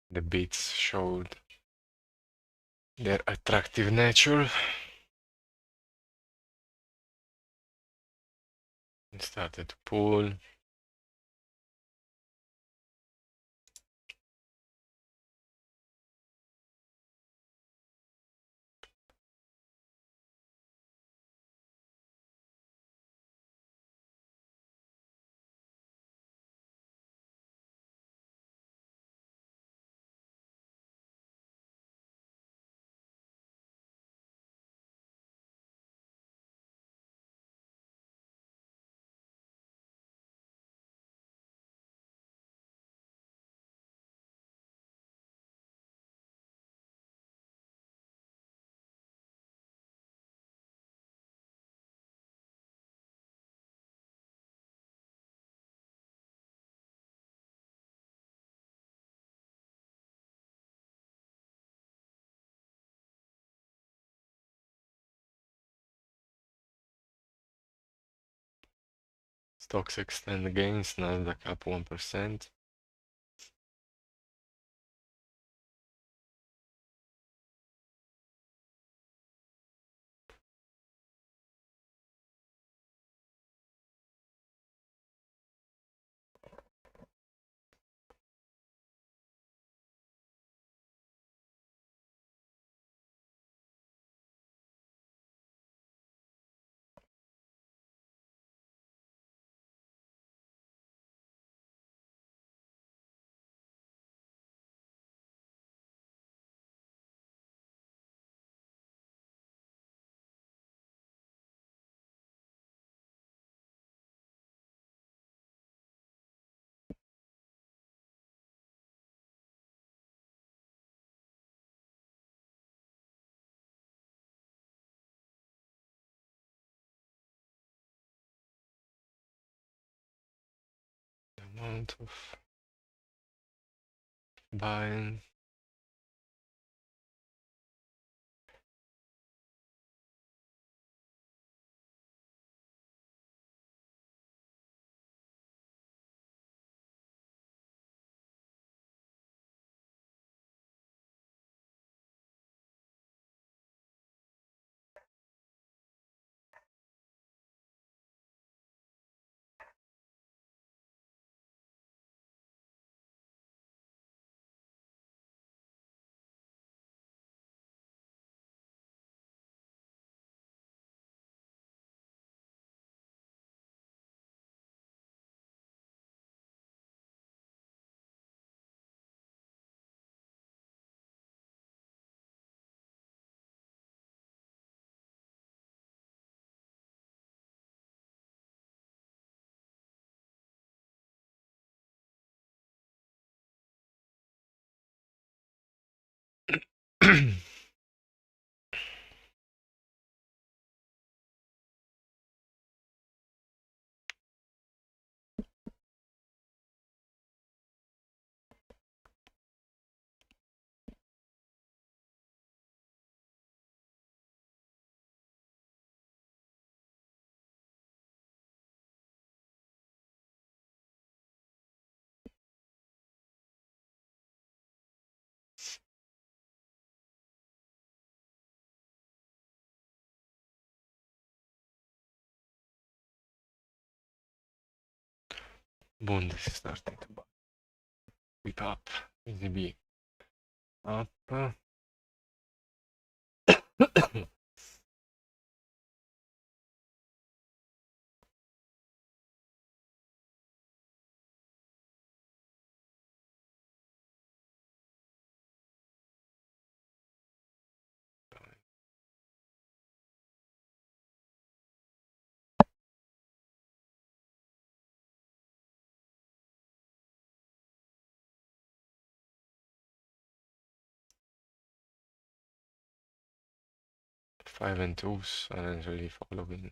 the bits showed their attractive nature. It started to pull. Stocks extend gains, Nasdaq up 1%. The amount of buying. Bond is starting to whip up. ECB up. 5 and 2s aren't really following.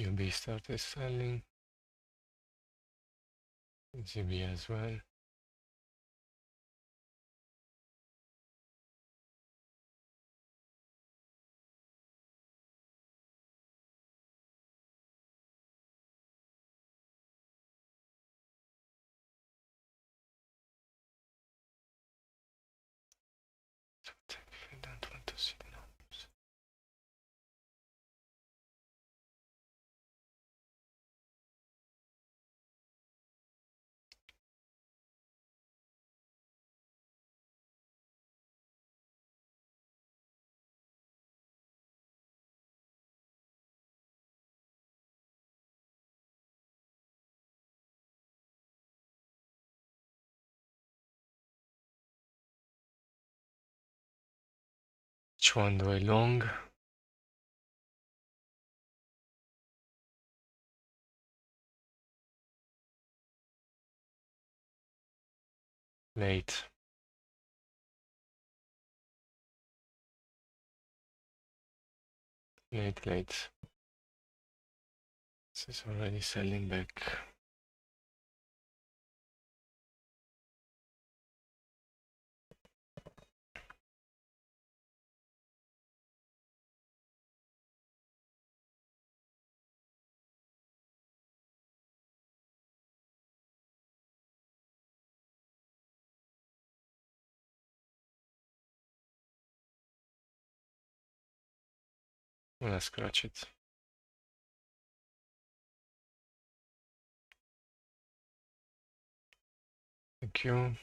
UB started selling. ZB as well. I don't want to see the numbers. Which one do I long? Late. Late. This is already selling back. Well, I scratch it. Thank you.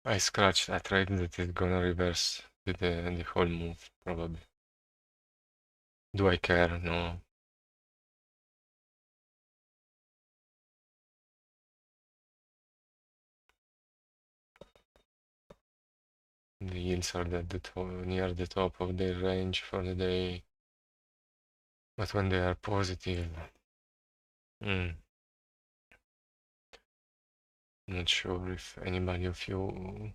I scratched. I tried that it's gonna reverse the whole move, probably. Do I care? No. The yields are at the top, near the top of their range for the day. But when they are positive, not sure if anybody of you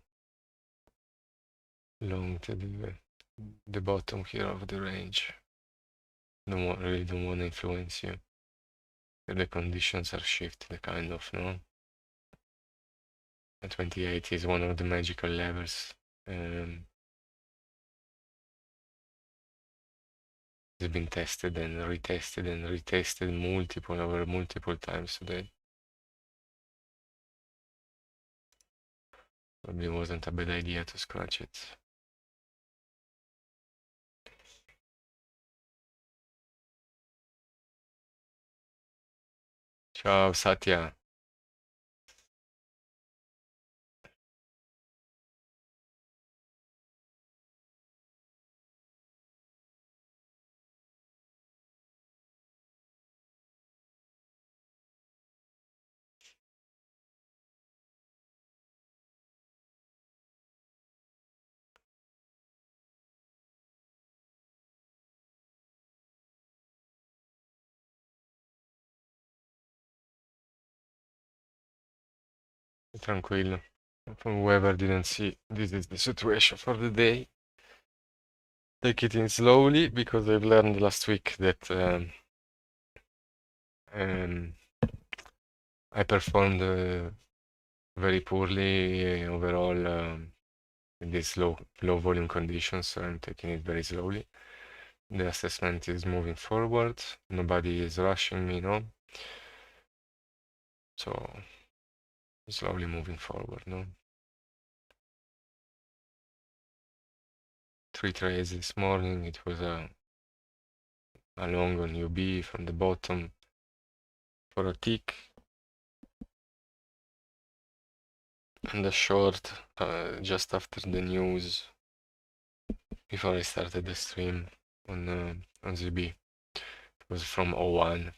longed the bottom here of the range. Really don't want to influence you. If the conditions are shifted, kind of, no? And 28 is one of the magical levels. It's been tested and retested multiple times today. Probably wasn't a bad idea to scratch it. Ciao Satya. Tranquillo. For whoever didn't see, this is the situation for the day. Take it in slowly because I've learned last week that I performed very poorly overall in these low volume conditions, so I'm taking it very slowly. The assessment is moving forward. Nobody is rushing me, no? So slowly moving forward, no? 3 trades this morning. It was a long on UB from the bottom for a tick, and a short just after the news before I started the stream on ZB. It was from 01.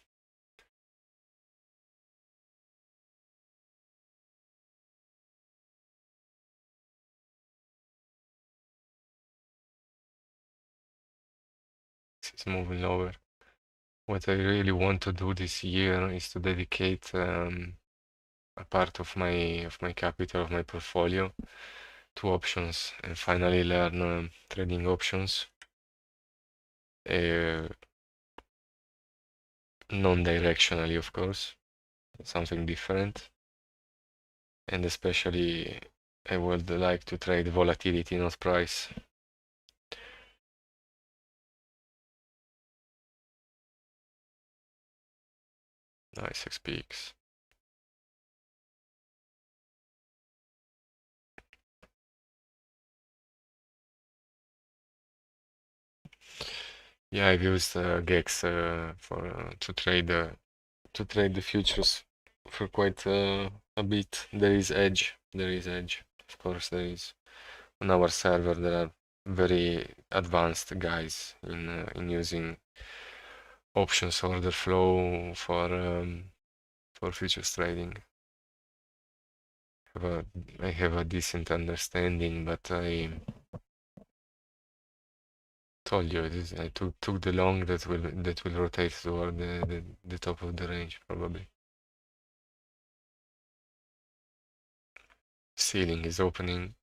It's moving lower. What I really want to do this year is to dedicate a part of my capital, of my portfolio, to options, and finally learn trading options, uh, non-directionally, of course, something different. And especially, I would like to trade volatility, not price. Nice XPX. Yeah, I've used Gex for to trade the futures for quite a bit. There is edge. There is edge. Of course, there is. On our server, there are very advanced guys in using options order flow for futures trading. I have a decent understanding, but I told you I took the long that will rotate toward the top of the range probably. Ceiling is opening.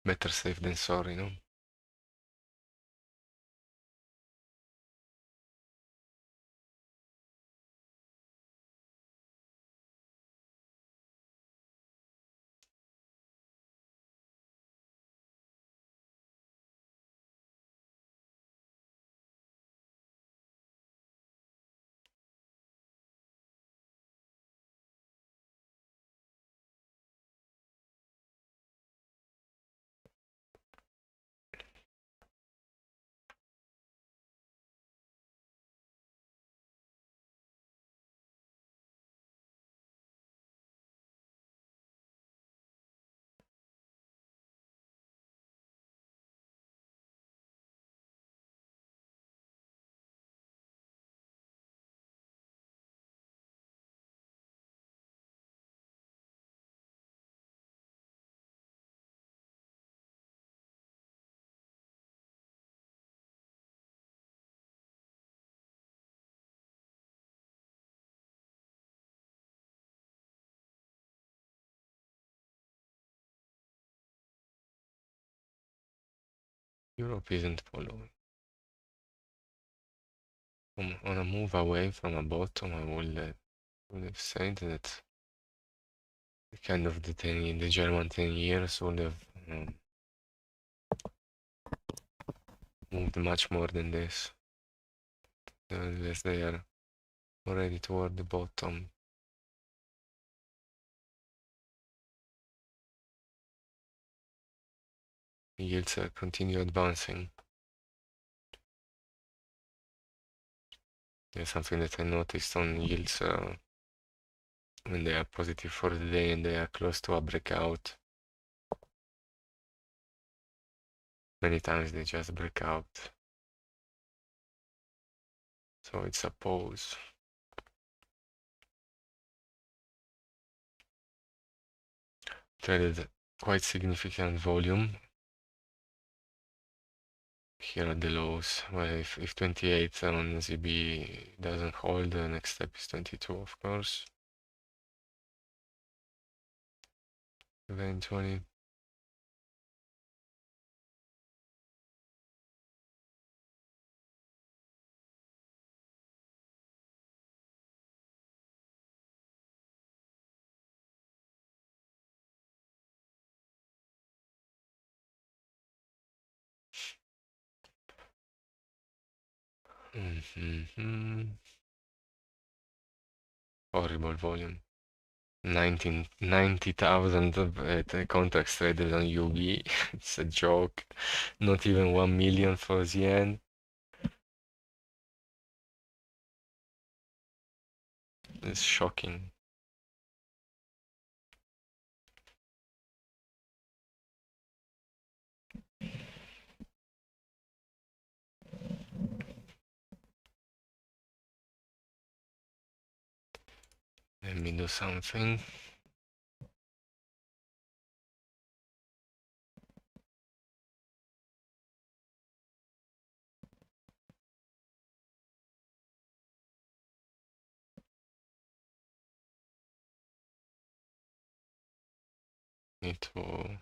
Better safe than sorry, no? Europe isn't following. On a move away from a bottom, I would have said that kind of the German 10 years would have moved much more than this. As they are already toward the bottom. Yields continue advancing. There's something that I noticed on yields when they are positive for the day and they are close to a breakout. Many times they just break out. So it's a pause. Traded quite significant volume here at the lows. Well, if 28 on ZB doesn't hold, the next step is 22, of course. Eventually. Horrible volume. 90,000 contracts traded on UB. It's a joke. Not even 1 million for ZN. It's shocking. Let me do something. Need to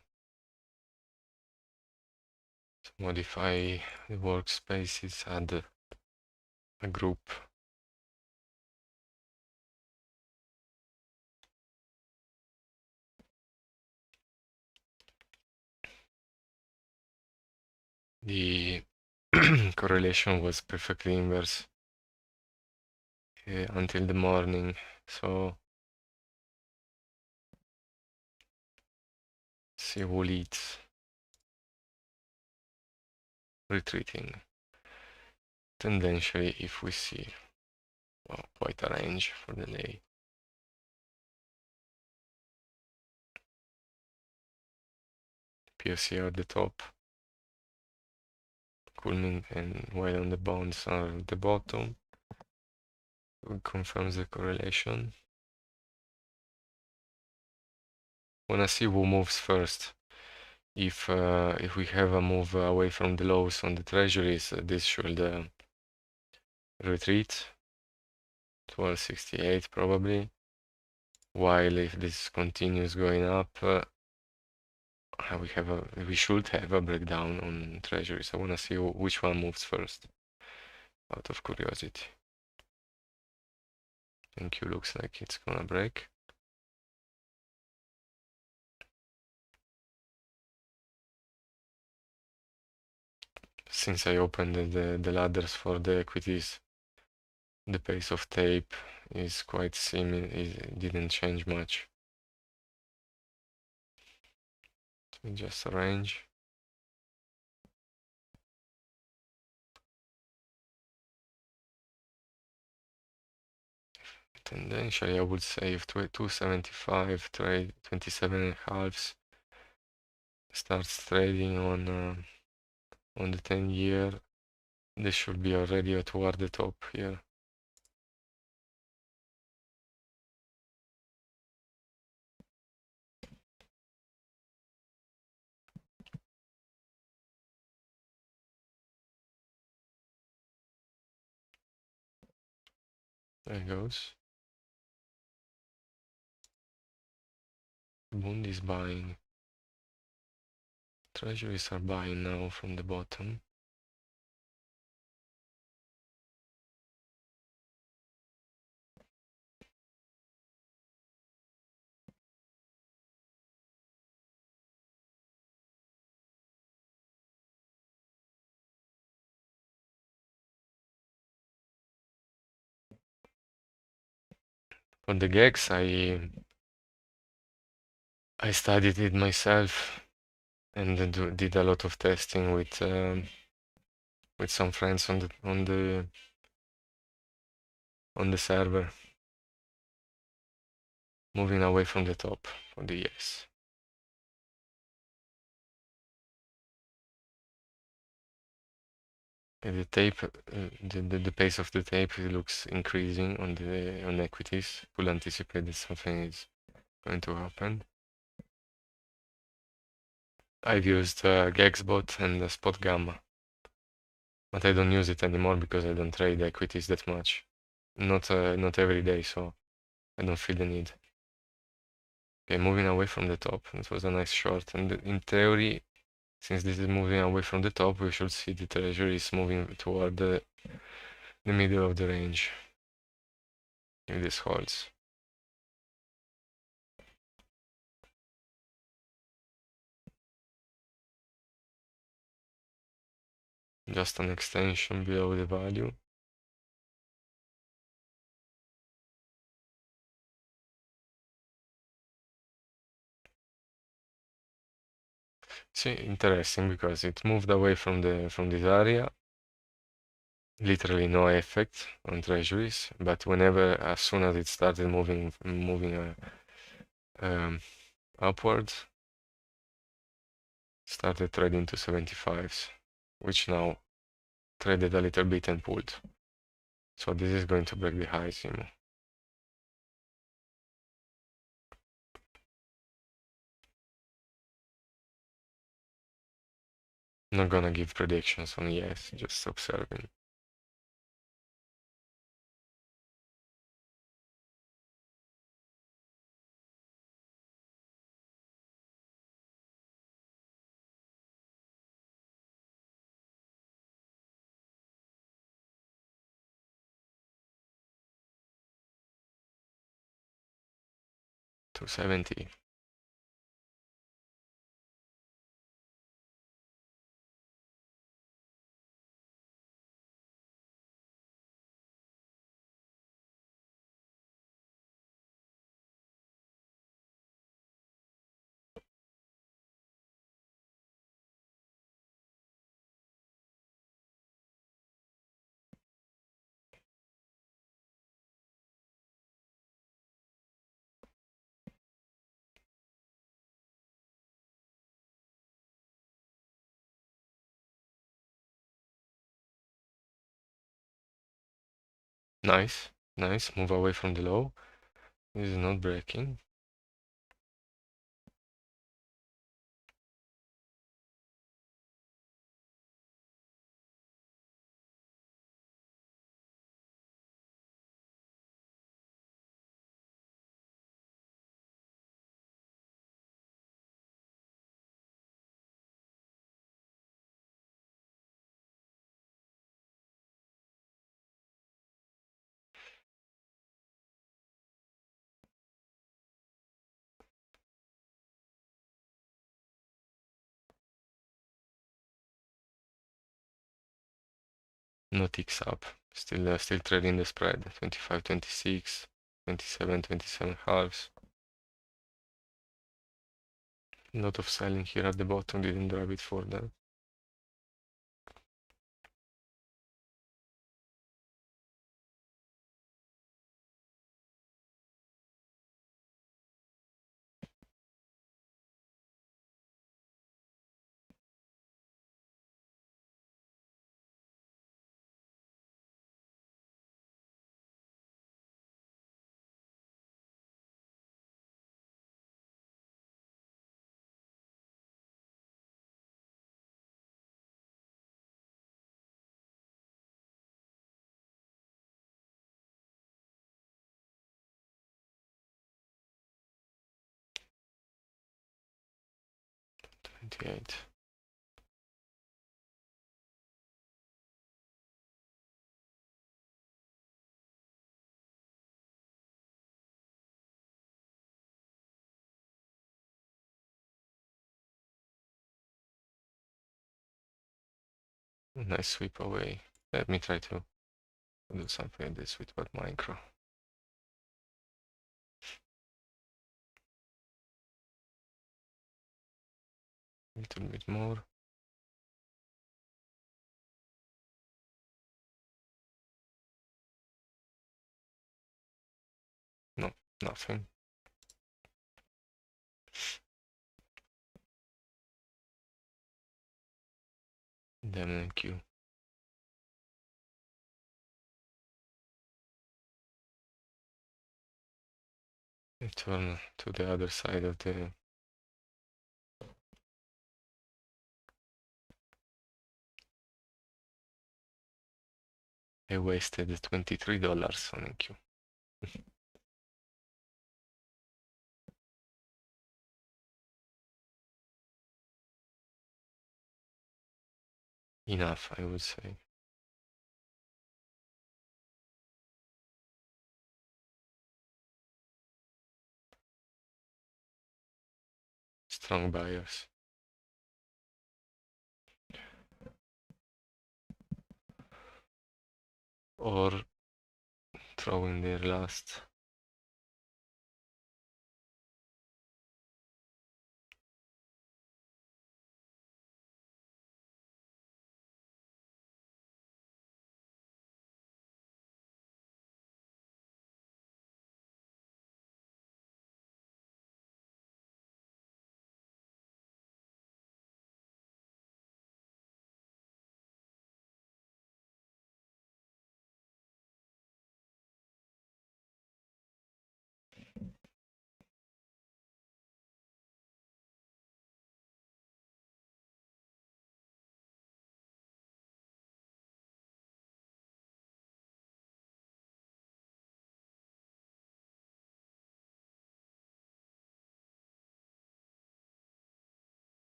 modify the workspaces, add a group. The correlation was perfectly inverse until the morning, so see who leads. Retreating. Tendentially, if we see quite a range for the day. POC at the top, cooling and while on the bonds are at the bottom. It confirms the correlation. Wanna see who moves first. If we have a move away from the lows on the treasuries, this should retreat. 1268 probably. While if this continues going up, we should have a breakdown on treasuries. I wanna see which one moves first, out of curiosity. Thank you. Looks like it's gonna break. Since I opened the ladders for the equities, the pace of tape is quite similar. It didn't change much. So just arrange. Tendentially, I would say if 275 trade 27.5 starts trading on the 10-year, this should be already toward the top here. There it goes. Bund is buying. Treasuries are buying now from the bottom. For the GEX, I studied it myself and did a lot of testing with some friends on the server. Moving away from the top for the yes. And the tape, the pace of the tape looks increasing on equities. Could anticipate that something is going to happen. I've used Gexbot and Spot Gamma, but I don't use it anymore because I don't trade equities that much. Not every day, so I don't feel the need. Okay, moving away from the top. It was a nice short, and in theory, since this is moving away from the top, we should see the treasury is moving toward the middle of the range. If this holds. Just an extension below the value. See, interesting because it moved away from this area. Literally no effect on treasuries, but as soon as it started moving upwards, started trading to 75s, which now traded a little bit and pulled. So this is going to break the high, Simo. Not gonna give predictions on yes, just observing. 270. Nice, nice. Move away from the low. This is not breaking. No ticks up. Still trading the spread. 25, 26, 27, 27 halves. A lot of selling here at the bottom. Didn't drive it further. Twenty-eight. Nice sweep away. Let me try to do something like this with what micro. A little bit more. No, nothing. Then Q. Turn to the other side of the I wasted $23 on EQ. Enough, I would say. Strong buyers. Or throwing their last.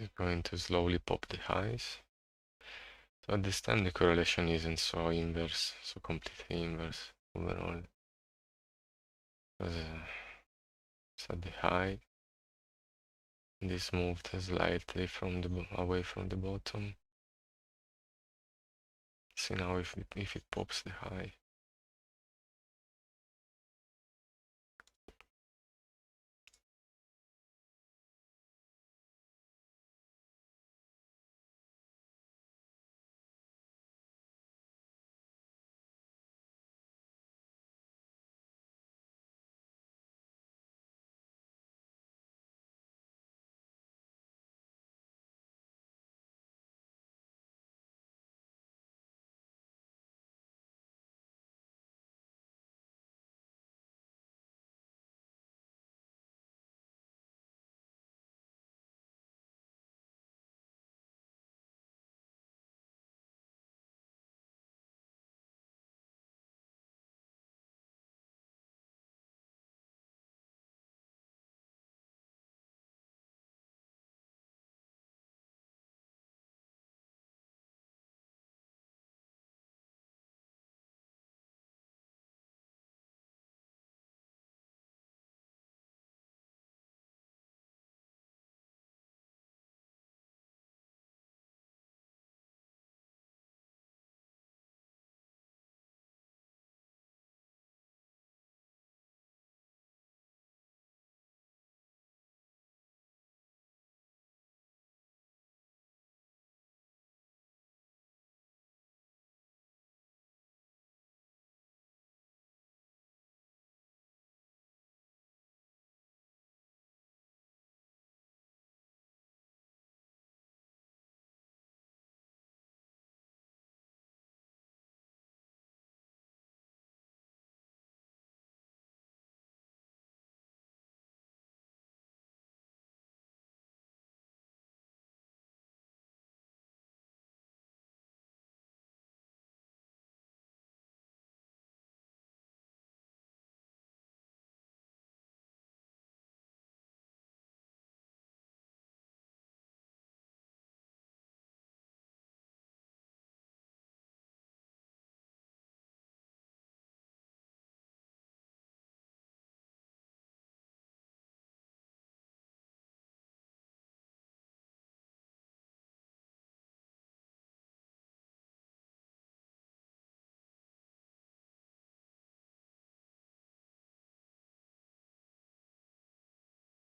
It's going to slowly pop the highs. So at this time the correlation isn't so inverse, so completely inverse overall. Because it's at the high. This moved slightly from the away from the bottom. See now if it pops the high.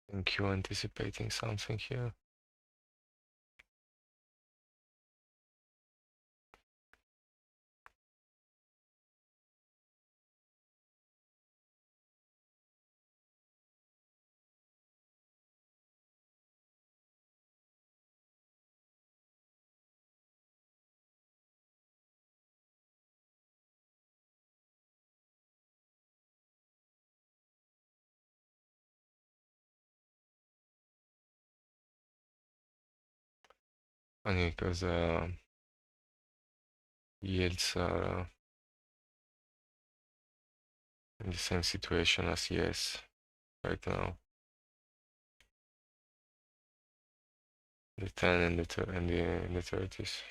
Think you anticipating something here? Funny because yields are in the same situation as yes right now. The 10 and the 30s.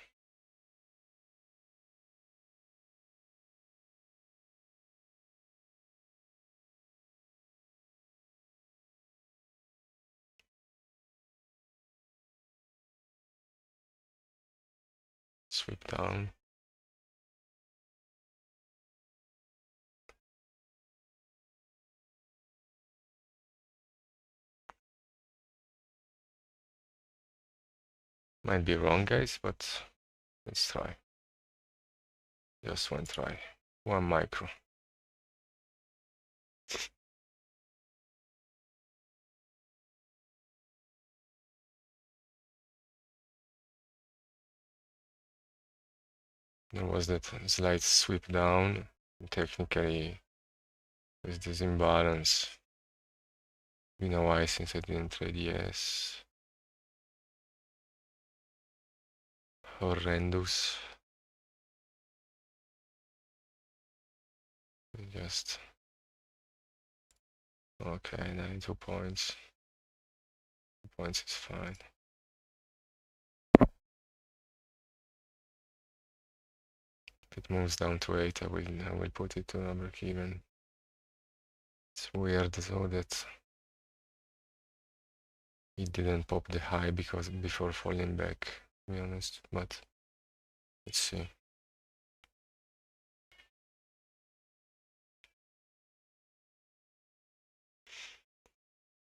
Sweep down. Might be wrong, guys, but let's try. Just one try. 1 micro. There was that slight sweep down. Technically, there's this imbalance. You know why? Since I didn't trade yes. Horrendous. Just okay, 92 points. 2 points is fine. If it moves down to 8, I will put it to a break even. It's weird though that it didn't pop the high because before falling back, to be honest, but let's see.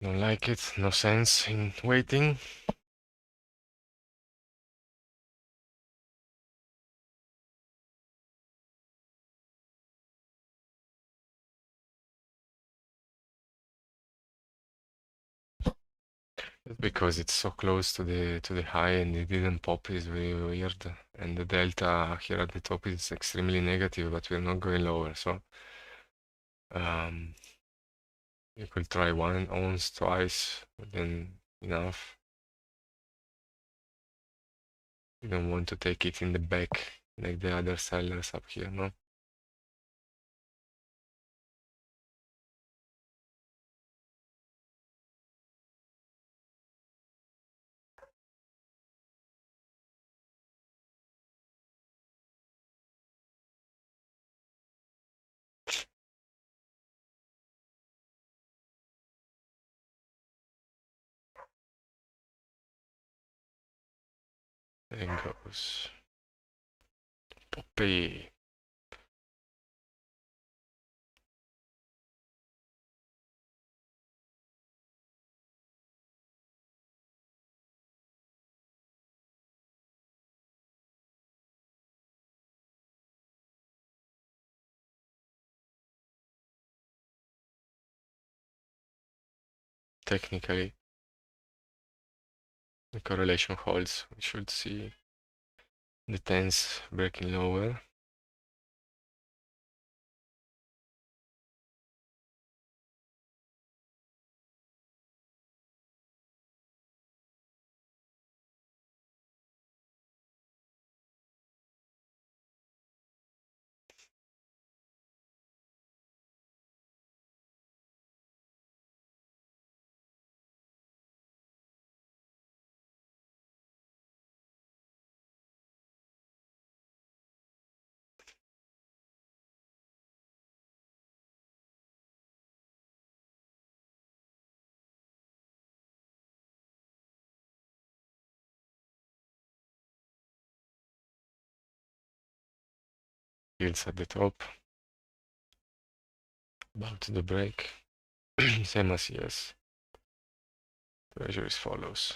Don't like it, no sense in waiting. Because it's so close to the high and it didn't pop is very weird. And the delta here at the top is extremely negative, but we're not going lower, so you could try once, twice, but then enough. You don't want to take it in the back like the other sellers up here, no? There it goes. Poppy. Technically, the correlation holds. We should see the tens breaking lower. Yields at the top. About to break. Same as yes. Treasuries follows.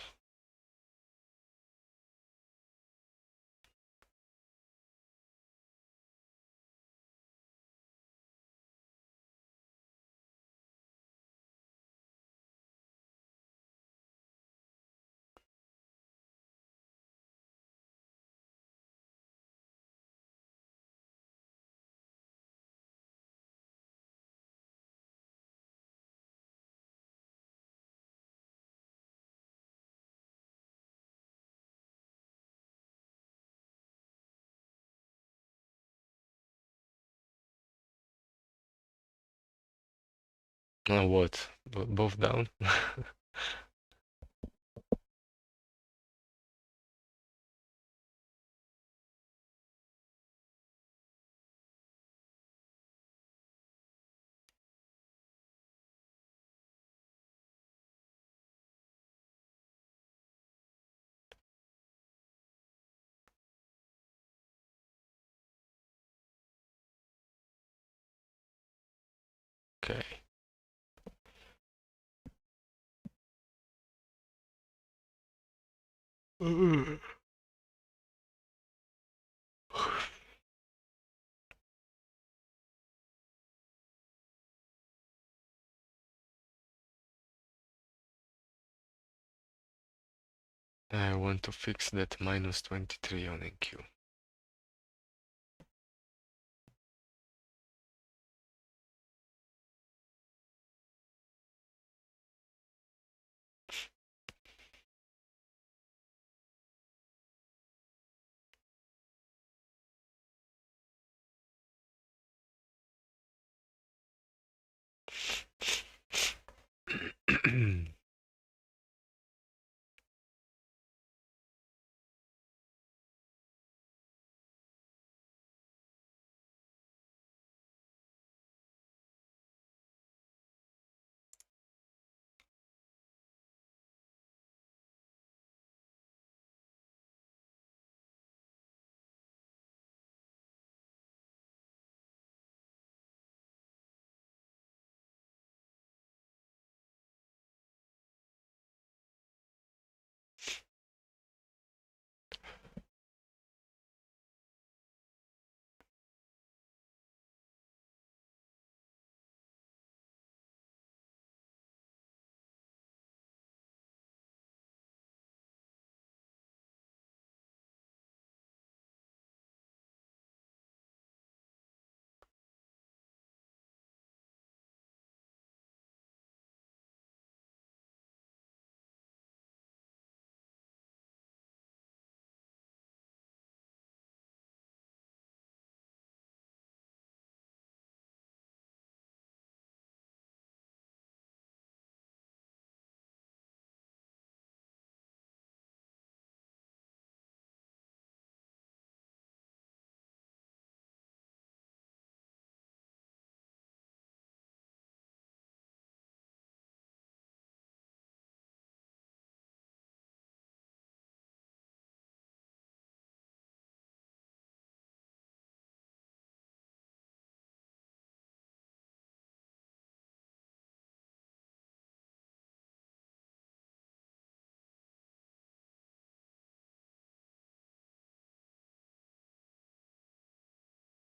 Now what? Both down? Okay. I want to fix that minus 23 on NQ.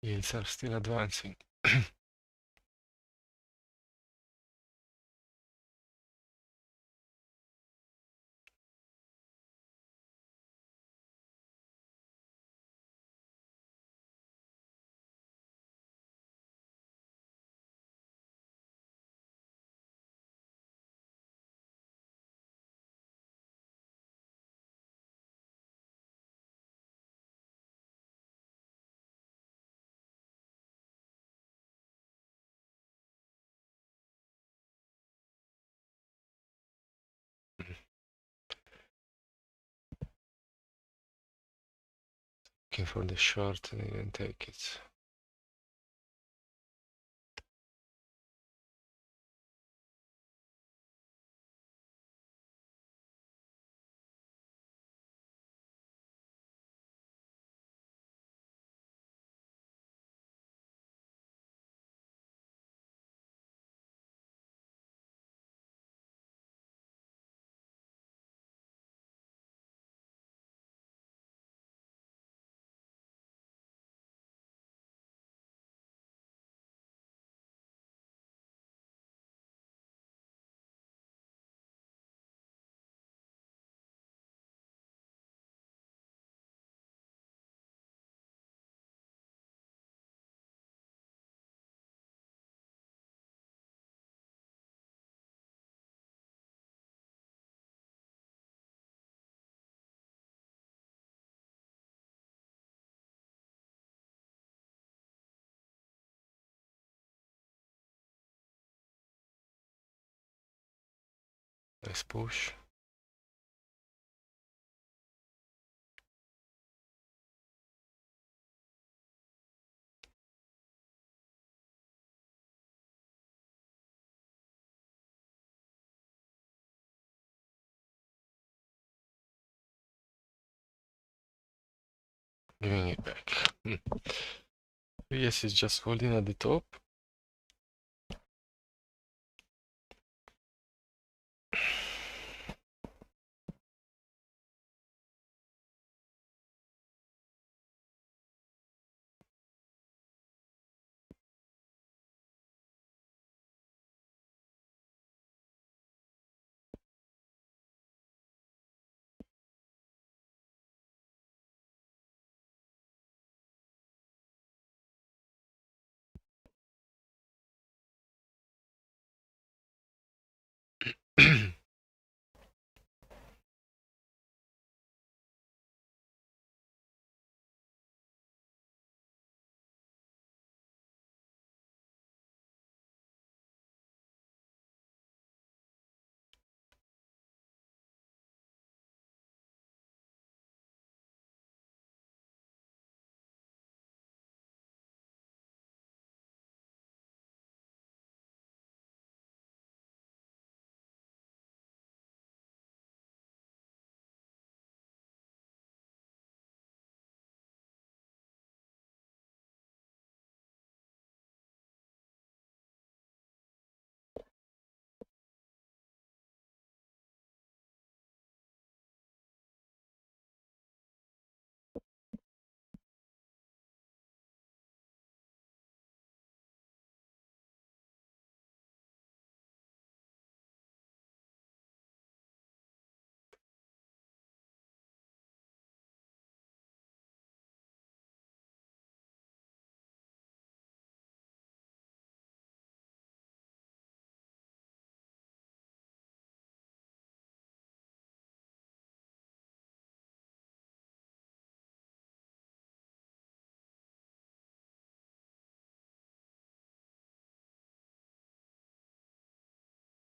Yields are still advancing. Looking for the short and didn't take it. Nice push. Giving it back. Yes, it's just holding at the top.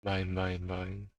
Buying, buying, buying.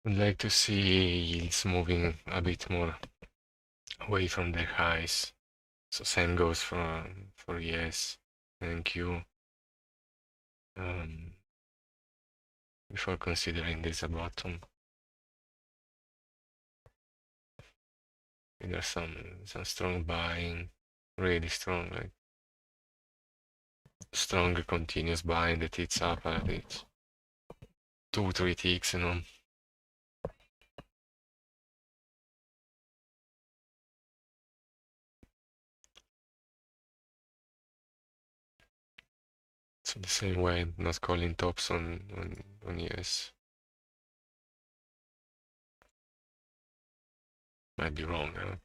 Would like to see yields moving a bit more away from their highs. So same goes for yes and Q. Before considering this a bottom. There's some strong buying, really strong, like strong continuous buying that hits up at it. 2-3 ticks, you know. So the same way I'm not calling tops on ES. Might be wrong, huh?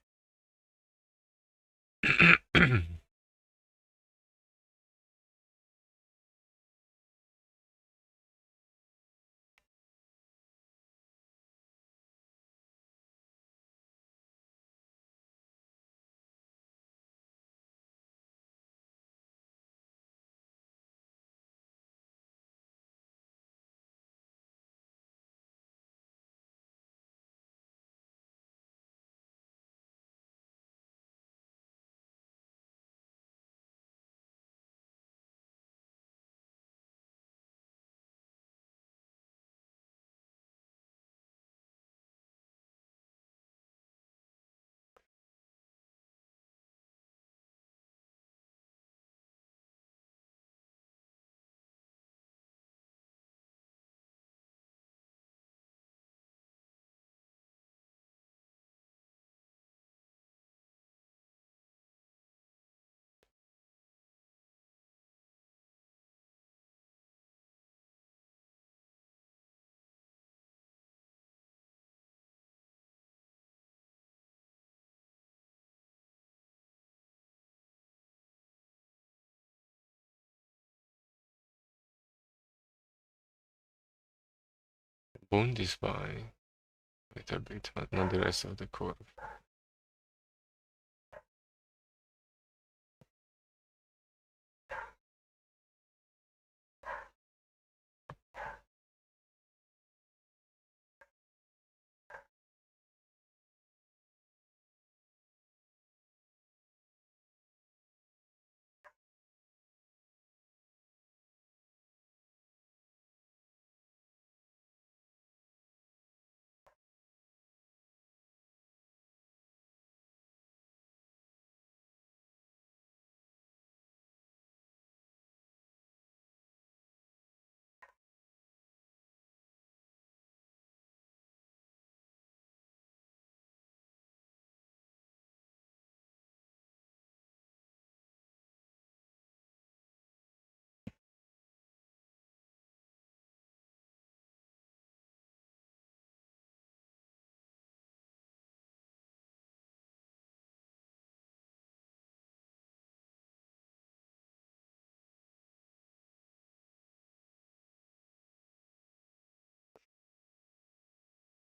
Bund is buying a little bit, but not the rest of the curve.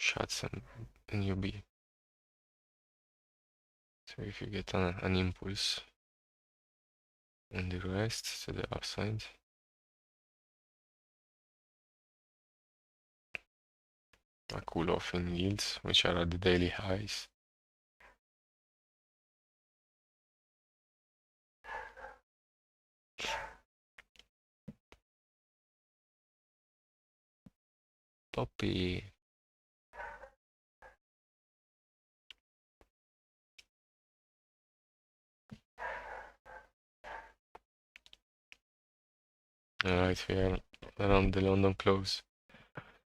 Shots and UB. So if you get an impulse and the rest to the upside, a cool off in yields, which are at the daily highs. Poppy. Alright, we are around the London close.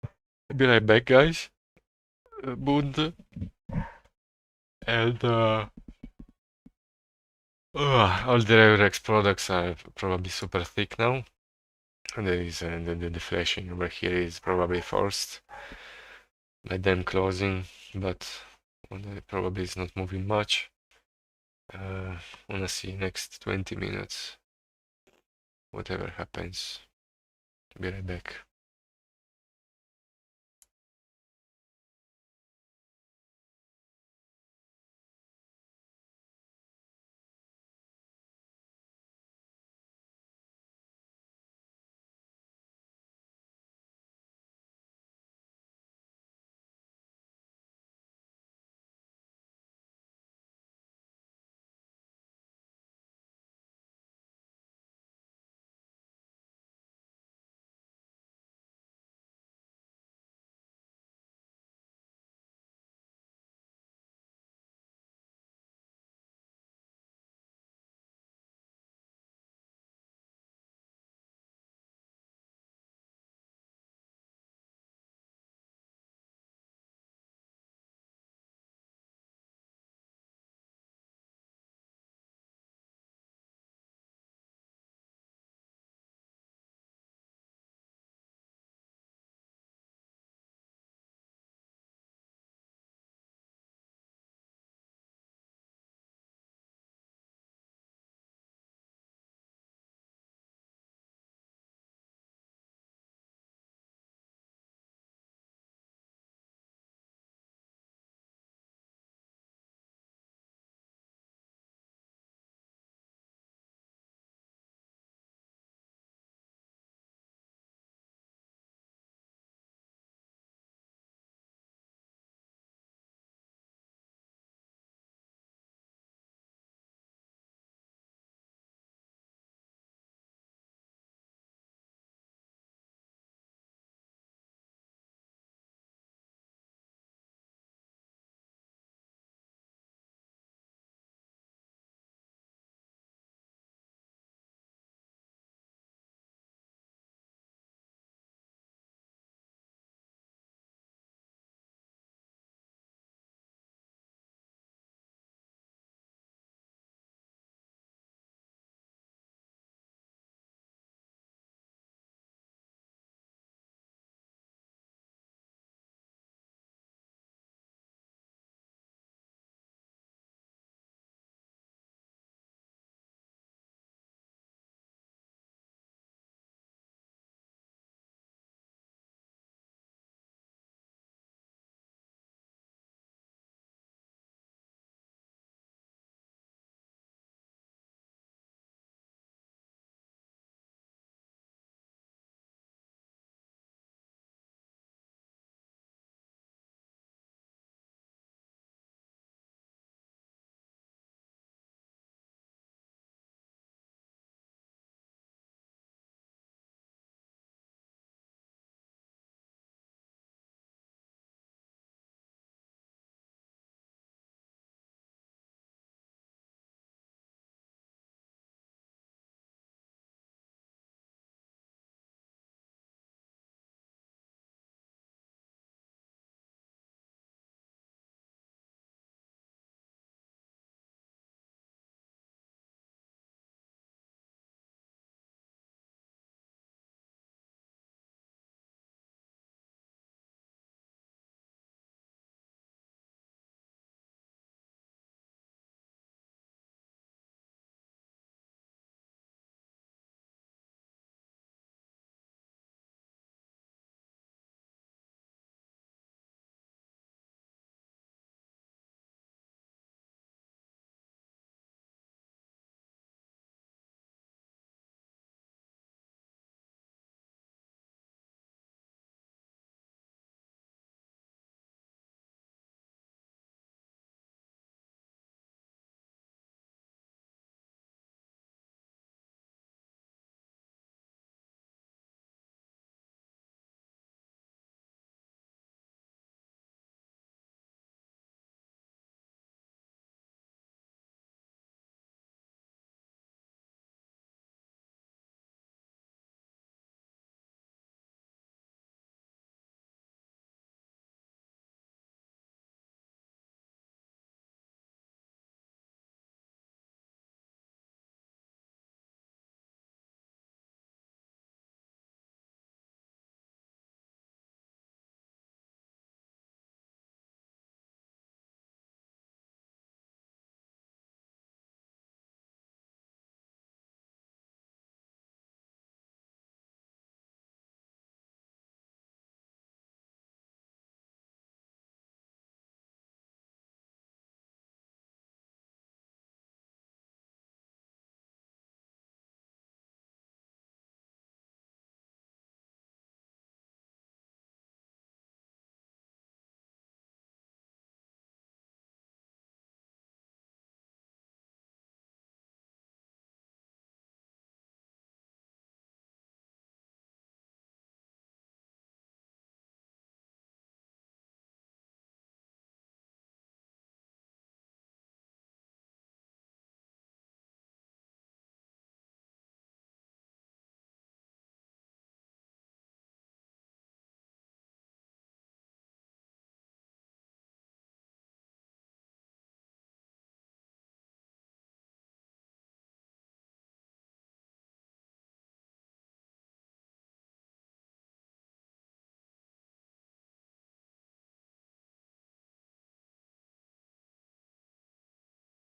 I'll be right back, guys. Bund. And all the Eurex products are probably super thick now. And there is the deflation over here is probably forced by them closing, but probably is not moving much. Wanna see next 20 minutes, whatever happens. Be right back.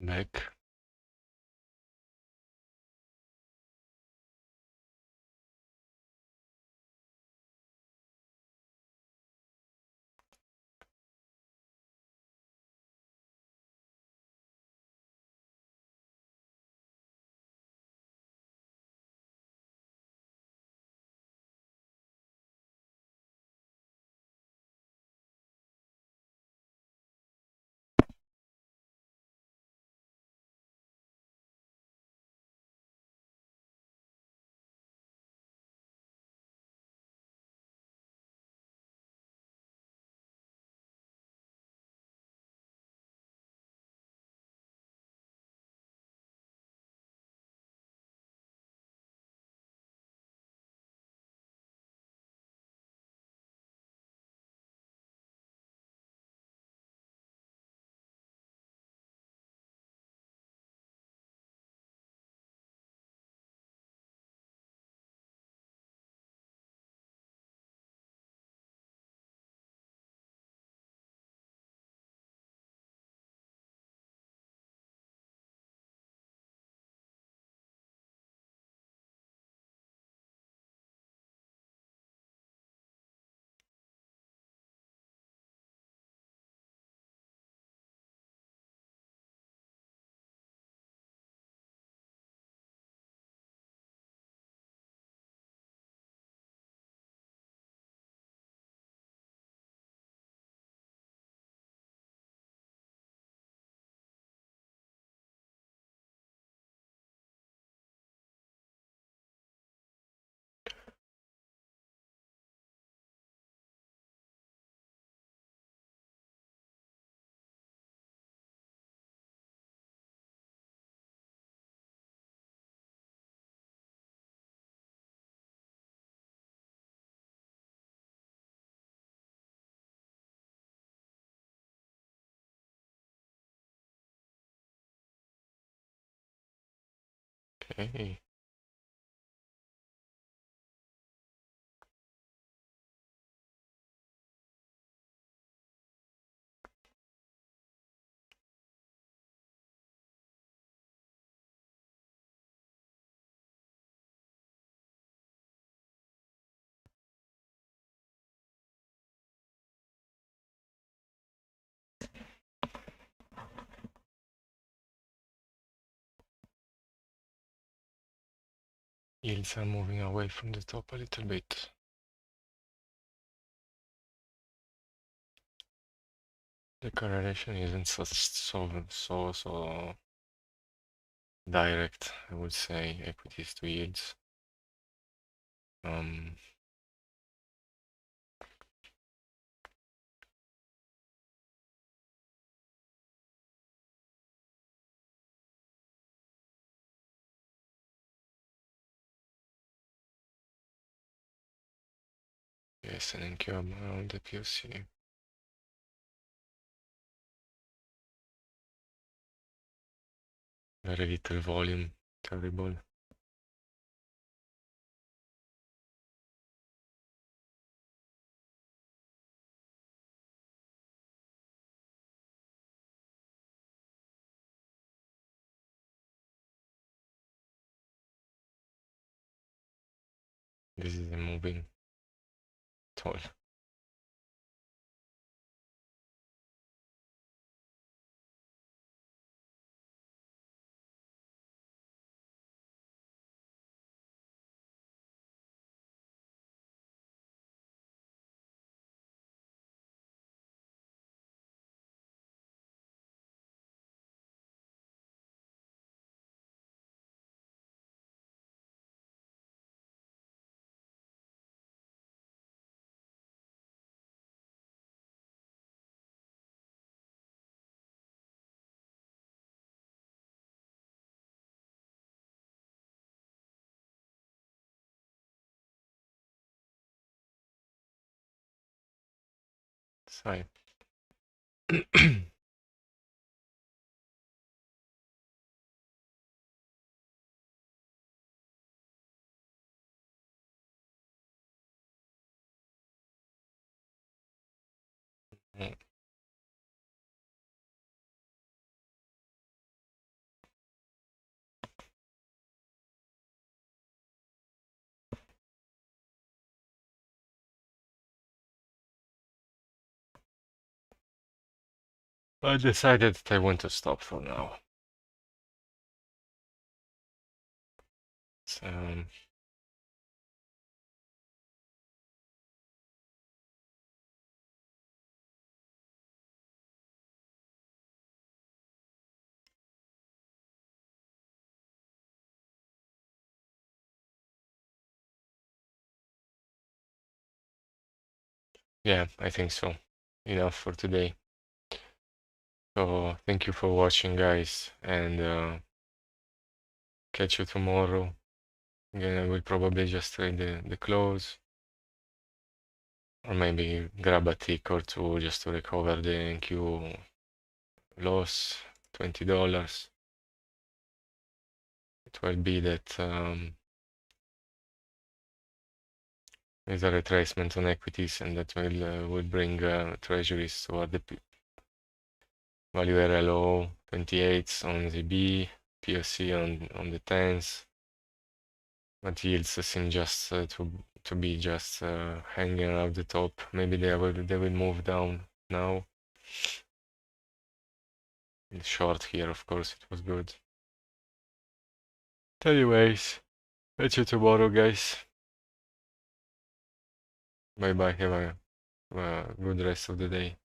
back. Okay. Yields are moving away from the top a little bit. The correlation isn't so direct, I would say, equities to yields. Yes, an income around the POC. Very little volume, terrible. This is a moving toll. Sorry. I decided that I want to stop for now. So, yeah, I think so. Enough for today. So thank you for watching, guys, and catch you tomorrow. Again, I will probably just trade the clothes, or maybe grab a tick or two just to recover the NQ loss, $20. It will be that is a retracement on equities, and that will bring treasuries toward the value area low 28s on the B, POC on the 10s, but yields seem just to be just hanging around the top. Maybe they will move down now. The short here, of course, it was good. Anyways, catch you tomorrow, guys. Bye bye. Have a good rest of the day.